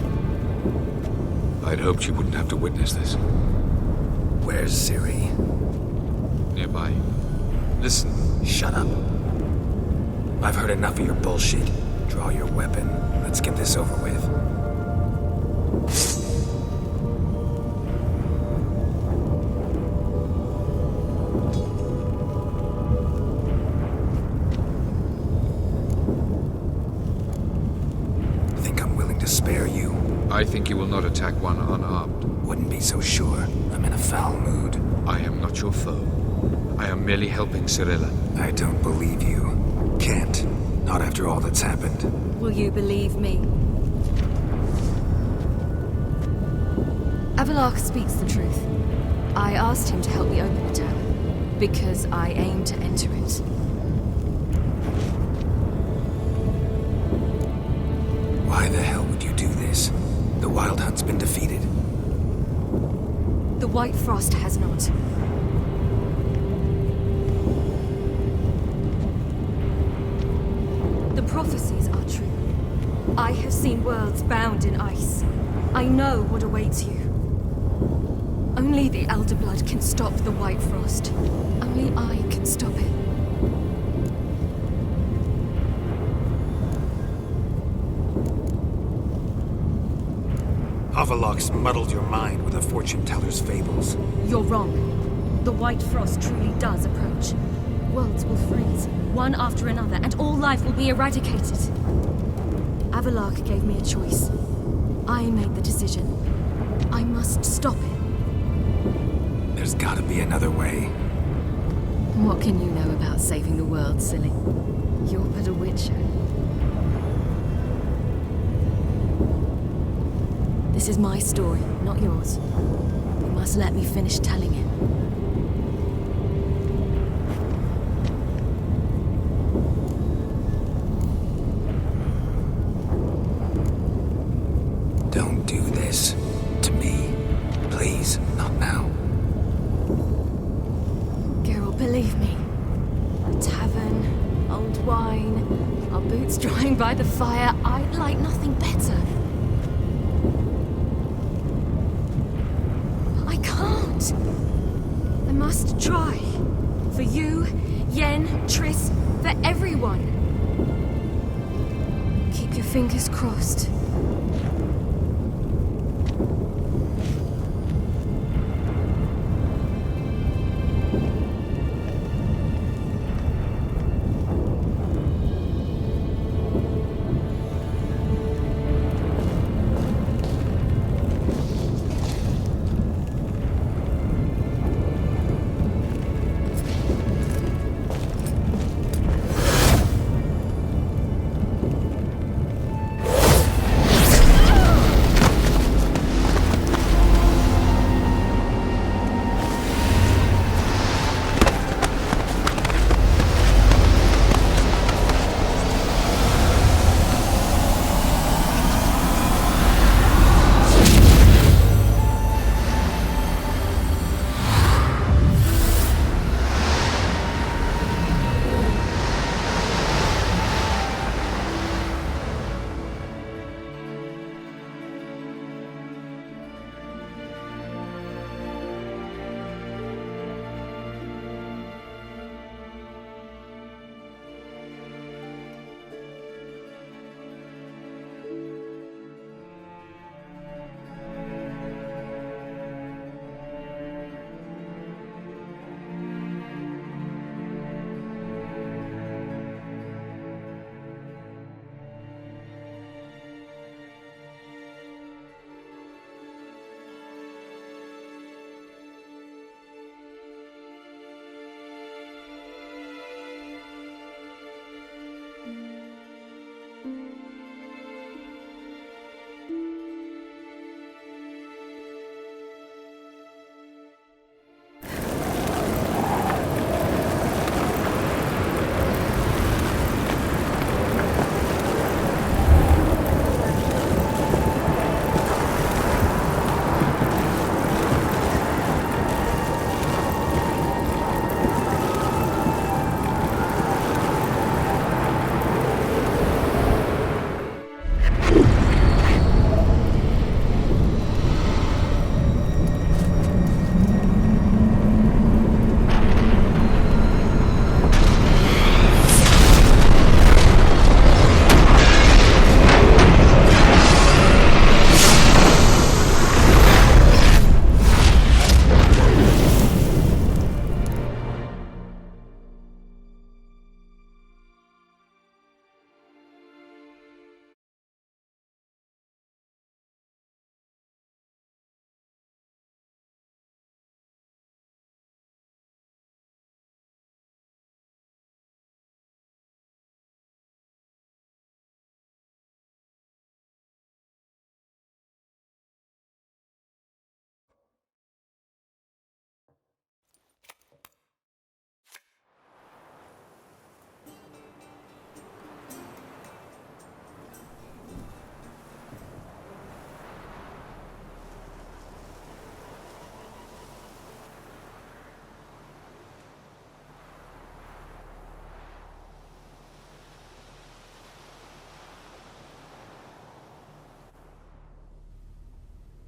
I'd hoped you wouldn't have to witness this. Where's Ciri? Nearby. Listen. Shut up. I've heard enough of your bullshit. Draw your weapon. Let's get this over with. Think I'm willing to spare you? I think you will not attack one unarmed. Wouldn't be so sure. I'm in a foul mood. I am not your foe. I am merely helping Cirilla. I don't believe you. Can't. Not after all that's happened. Will you believe me? Avalok speaks the truth. I asked him to help me open the tower, because I aim to enter it. Why the hell would you do this? The Wild Hunt's been defeated. The White Frost has not. The prophecies are true. I have seen worlds bound in ice. I know what awaits you. Only the Elder Blood can stop the White Frost. Only I can stop it. Avalok's muddled your mind with a fortune teller's fables. You're wrong. The White Frost truly does approach. Worlds will freeze, one after another, and all life will be eradicated. Avalok gave me a choice. I made the decision. I must stop it. There's gotta be another way. What can you know about saving the world, silly? You're but a witcher. This is my story, not yours. You must let me finish telling it. Don't do this. To me. Please, not now. Geralt, believe me. A tavern, old wine, our boots drying by the fire. I'd like nothing better. I can't. I must try. For you, Yen, Triss, for everyone. Keep your fingers crossed.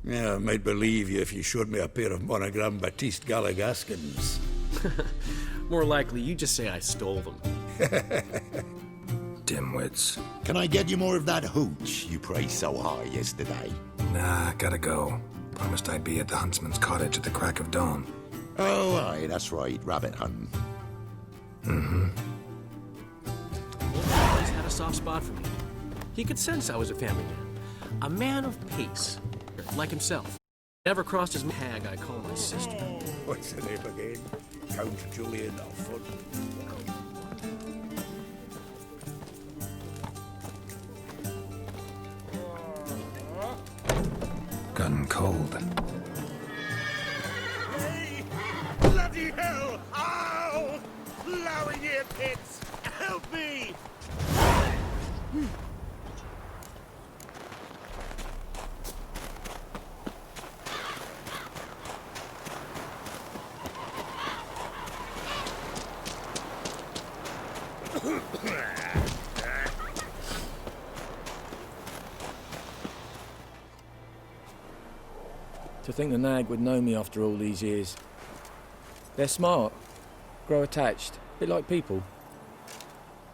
Yeah, I might believe you if you showed me a pair of monogram Batiste Galligaskins. More likely, you just say I stole them. Dimwits. Can I get you more of that hooch you praised so high yesterday? Nah, gotta go. Promised I'd be at the huntsman's cottage at the crack of dawn. Oh, aye, that's right, rabbit hunting. Mm-hmm. Wolf always had a soft spot for me. He could sense I was a family man. A man of peace, like himself. Never crossed his hag I call my sister. What's the name again? Count Julian Alford. Gun cold. Hey! Bloody hell! Ow! Plowing ear pits! Help me! To think the nag would know me after all these years. They're smart, grow attached, a bit like people.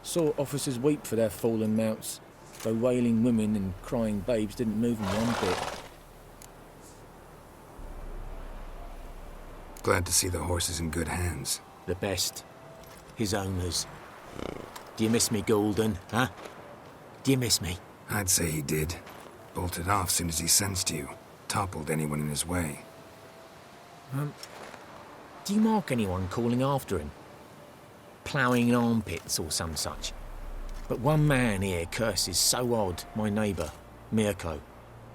Saw officers weep for their fallen mounts, though wailing women and crying babes didn't move them one bit. Glad to see the horse is in good hands. The best. His owners. Do you miss me, Golden, huh? Do you miss me? I'd say he did. Bolted off soon as he sensed you. Toppled anyone in his way. Do you mark anyone calling after him? Ploughing in armpits or some such? But one man here curses so odd, my neighbour, Mirko.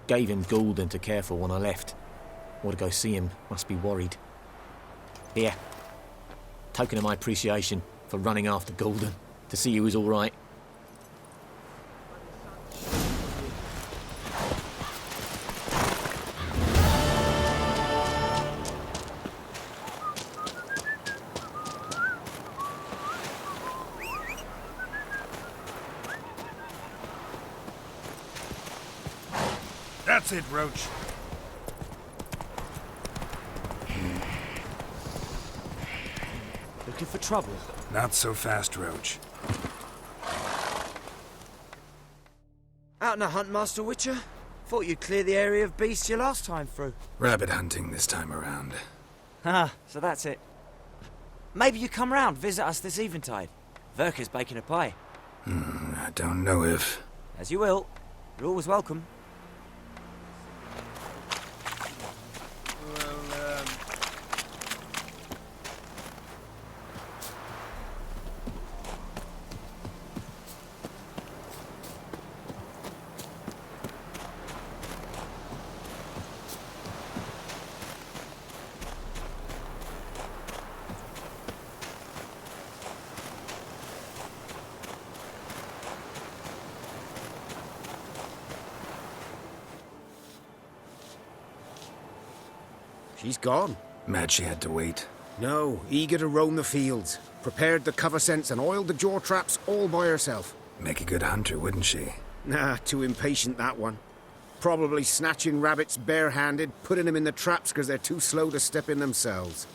Gave him Golden to care for when I left. Ought to go see him, must be worried. Here. Token of my appreciation for running after Golden, to see he was all right. That's it, Roach. Looking for trouble? Not so fast, Roach. Out on a hunt, Master Witcher? Thought you'd clear the area of beasts your last time through. Rabbit hunting this time around. Ah, so that's it. Maybe you come round, visit us this eventide. Verka's baking a pie. I don't know if... As you will. You're always welcome. She's gone. Mad she had to wait. No, eager to roam the fields. Prepared the cover scents and oiled the jaw traps all by herself. Make a good hunter, wouldn't she? Nah, too impatient, that one. Probably snatching rabbits barehanded, putting them in the traps because they're too slow to step in themselves.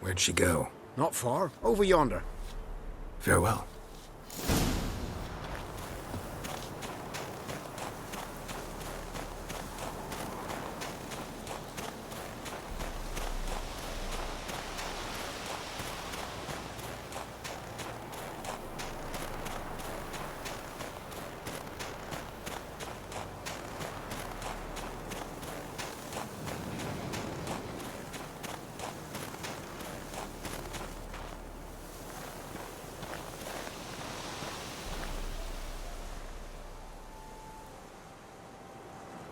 Where'd she go? Not far. Over yonder. Farewell.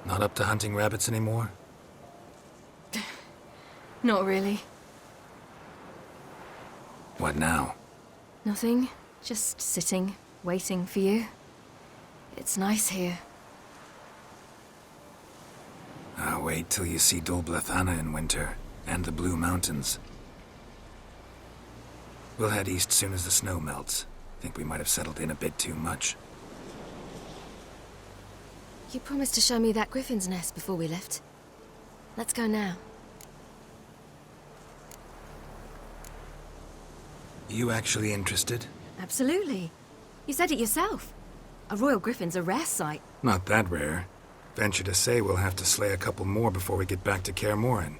Not up to hunting rabbits anymore? Not really. What now? Nothing. Just sitting, waiting for you. It's nice here. I'll wait till you see Dol Blethana in winter, and the Blue Mountains. We'll head east soon as the snow melts. Think we might have settled in a bit too much. You promised to show me that griffin's nest before we left. Let's go now. You actually interested? Absolutely. You said it yourself. A royal griffin's a rare sight. Not that rare. Venture to say we'll have to slay a couple more before we get back to Kaer Morhen.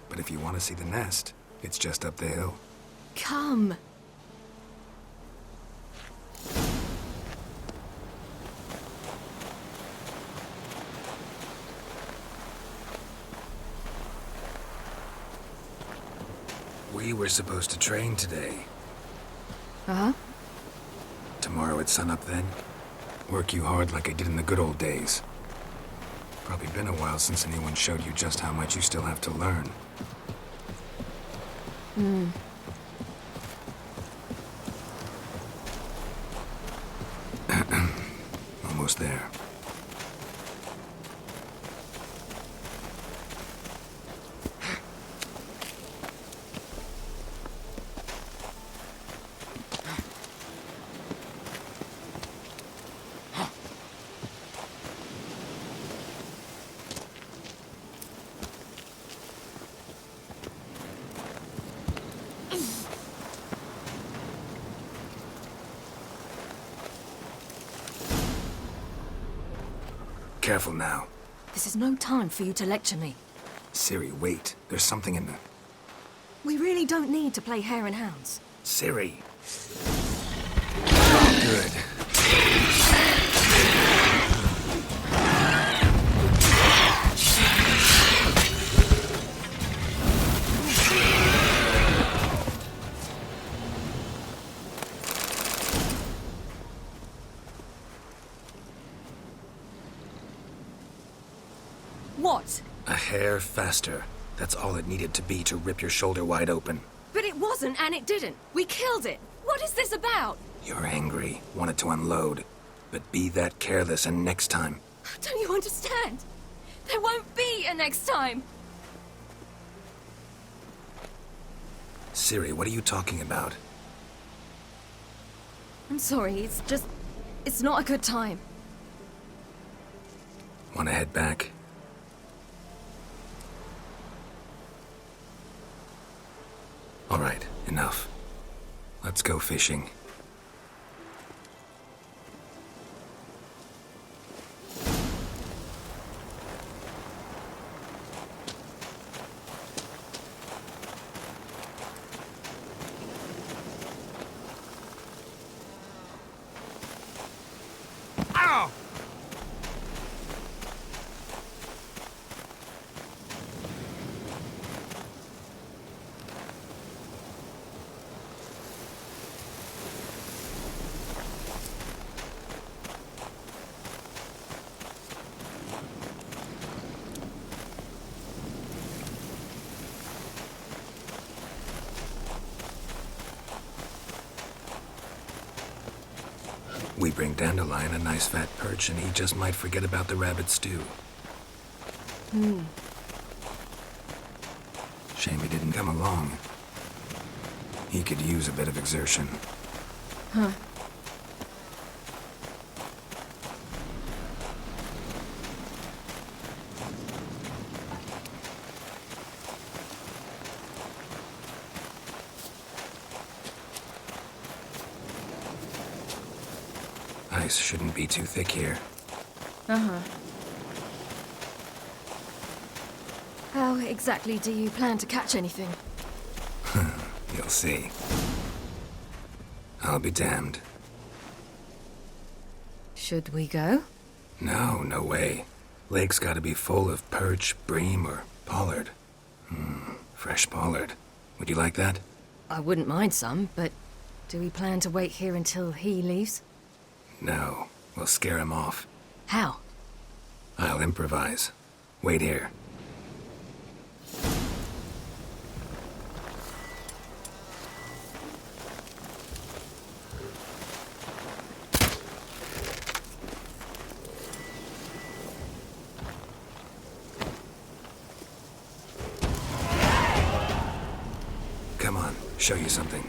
But if you want to see the nest, it's just up the hill. Come. We were supposed to train today. Uh-huh. Tomorrow at sunup then? Work you hard like I did in the good old days. Probably been a while since anyone showed you just how much you still have to learn. Almost there. Careful now. This is no time for you to lecture me. Ciri, wait. There's something in the... We really don't need to play hare and hounds. Ciri. Good. What? A hair faster. That's all it needed to be to rip your shoulder wide open. But it wasn't, and it didn't. We killed it. What is this about? You're angry, wanted to unload. But be that careless and next time. Don't you understand? There won't be a next time. Ciri, what are you talking about? I'm sorry, it's not a good time. Want to head back? All right, enough. Let's go fishing. Ow! We bring Dandelion a nice fat perch, and he just might forget about the rabbit stew. Shame he didn't come along. He could use a bit of exertion. Huh. Ice shouldn't be too thick here. Uh-huh. How exactly do you plan to catch anything? You'll see. I'll be damned. Should we go? No, no way. Lake's gotta be full of perch, bream, or pollard. Fresh pollard. Would you like that? I wouldn't mind some, but do we plan to wait here until he leaves? No. We'll scare him off. How? I'll improvise. Wait here. Come on, show you something.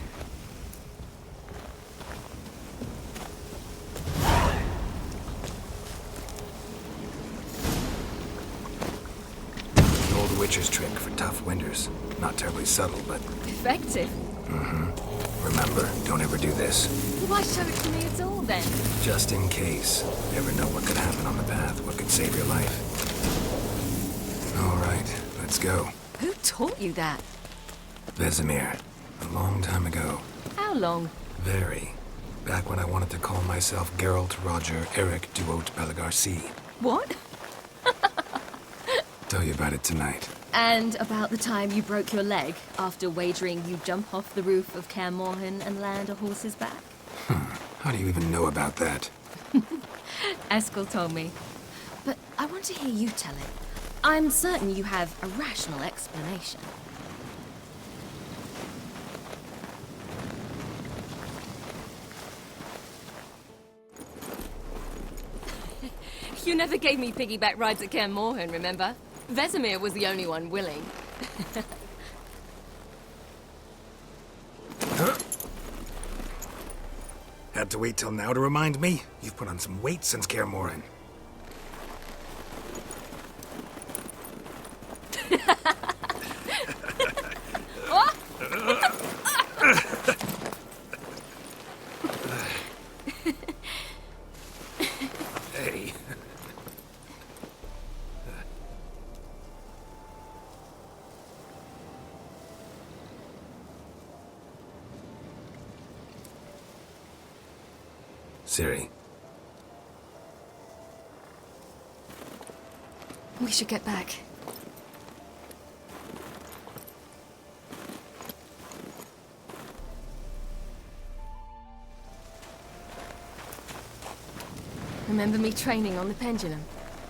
witch's trick for tough winters. Not terribly subtle, but... Effective. Mm-hmm. Remember, don't ever do this. Why show it to me at all, then? Just in case. Never know what could happen on the path, what could save your life. All right, let's go. Who taught you that? Vesemir. A long time ago. How long? Very. Back when I wanted to call myself Geralt Roger Eric Duot Belagarcy. What? Tell you about it tonight. And about the time you broke your leg after wagering you jump off the roof of Kaer Morhen and land a horse's back? How do you even know about that? Eskel told me. But I want to hear you tell it. I'm certain you have a rational explanation. You never gave me piggyback rides at Kaer Morhen, remember? Vesemir was the only one willing. Had to wait till now to remind me? You've put on some weight since Kaer Morhen. Hey. Ciri. We should get back. Remember me training on the pendulum?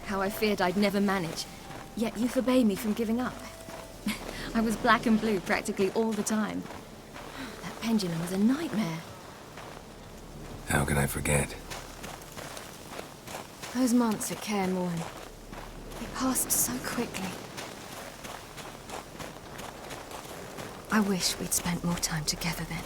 How I feared I'd never manage. Yet you forbade me from giving up. I was black and blue practically all the time. That pendulum was a nightmare. How can I forget? Those months at Kaer Morhen, they passed so quickly. I wish we'd spent more time together then.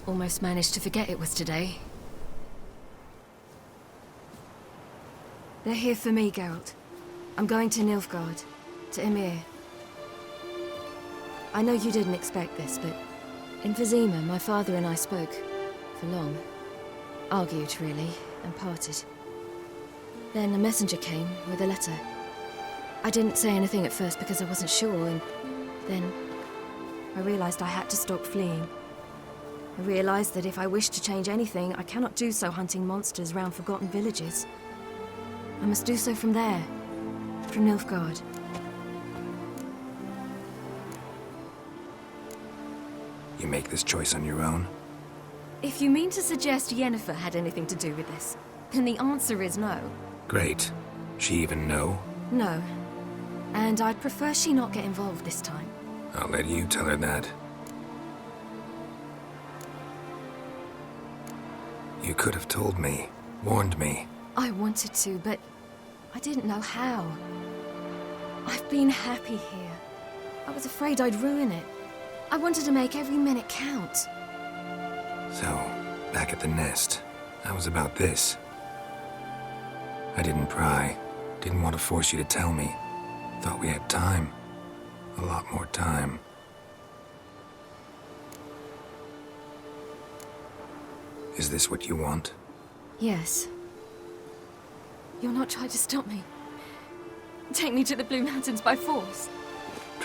Almost managed to forget it was today. They're here for me, Geralt. I'm going to Nilfgaard, to Emir. I know you didn't expect this, but in Vizima, my father and I spoke for long. Argued, really, and parted. Then a messenger came with a letter. I didn't say anything at first because I wasn't sure, and then I realized I had to stop fleeing. I realized that if I wish to change anything, I cannot do so hunting monsters round forgotten villages. I must do so from there, from Nilfgaard. You make this choice on your own? If you mean to suggest Yennefer had anything to do with this, then the answer is no. Great. She even know? No. And I'd prefer she not get involved this time. I'll let you tell her that. You could have told me, warned me. I wanted to, but I didn't know how. I've been happy here. I was afraid I'd ruin it. I wanted to make every minute count. So, back at the nest, I was about this. I didn't pry. Didn't want to force you to tell me. Thought we had time. A lot more time. Is this what you want? Yes. You'll not try to stop me. Take me to the Blue Mountains by force.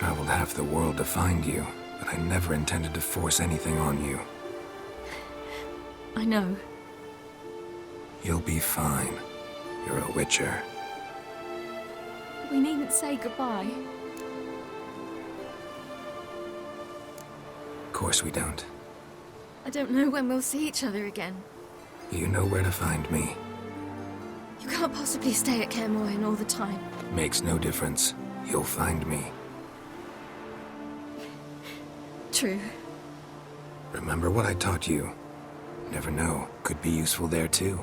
Traveled half the world to find you, but I never intended to force anything on you. I know. You'll be fine. You're a Witcher. We needn't say goodbye. Of course we don't. I don't know when we'll see each other again. You know where to find me. You can't possibly stay at Kaer Morhen all the time. Makes no difference. You'll find me. True. Remember what I taught you. Never know. Could be useful there too.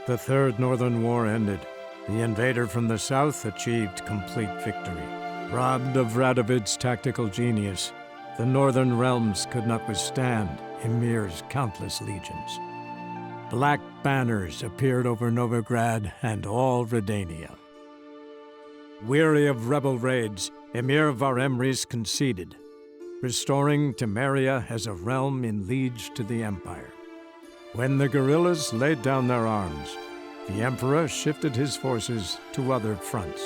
The Third Northern War ended. The invader from the south achieved complete victory. Robbed of Radovid's tactical genius, the northern realms could not withstand Ymir's countless legions. Black banners appeared over Novigrad and all Redania. Weary of rebel raids, Ymir Varemrys conceded, restoring Temeria as a realm in liege to the Empire. When the guerrillas laid down their arms, the Emperor shifted his forces to other fronts.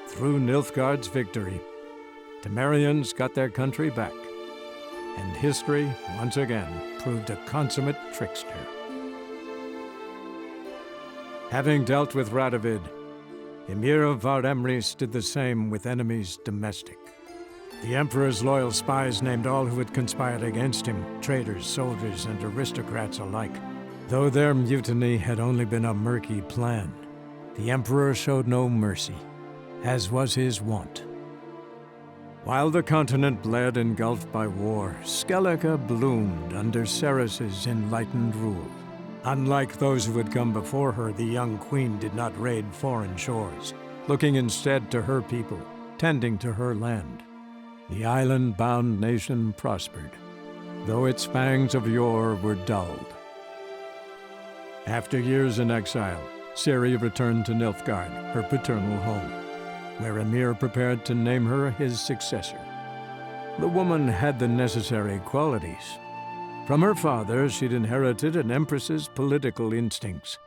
Through Nilfgaard's victory, Temerians got their country back, and history once again proved a consummate trickster. Having dealt with Radovid, Ymir of Varemrys did the same with enemies domestic. The Emperor's loyal spies named all who had conspired against him, traitors, soldiers, and aristocrats alike. Though their mutiny had only been a murky plan, the Emperor showed no mercy, as was his wont. While the continent bled engulfed by war, Skellige bloomed under Ceres's enlightened rule. Unlike those who had come before her, the young queen did not raid foreign shores, looking instead to her people, tending to her land. The island-bound nation prospered, though its fangs of yore were dulled. After years in exile, Ciri returned to Nilfgaard, her paternal home, where Ymir prepared to name her his successor. The woman had the necessary qualities. From her father, she'd inherited an empress's political instincts.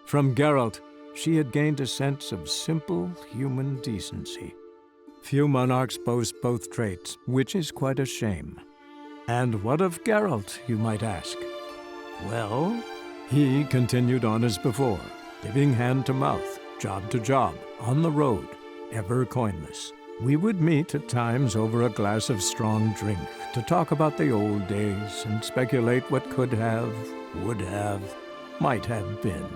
From Geralt, she had gained a sense of simple human decency. Few monarchs boast both traits, which is quite a shame. And what of Geralt, you might ask? Well, he continued on as before, living hand to mouth, job to job, on the road, ever coinless. We would meet at times over a glass of strong drink to talk about the old days and speculate what could have, would have, might have been.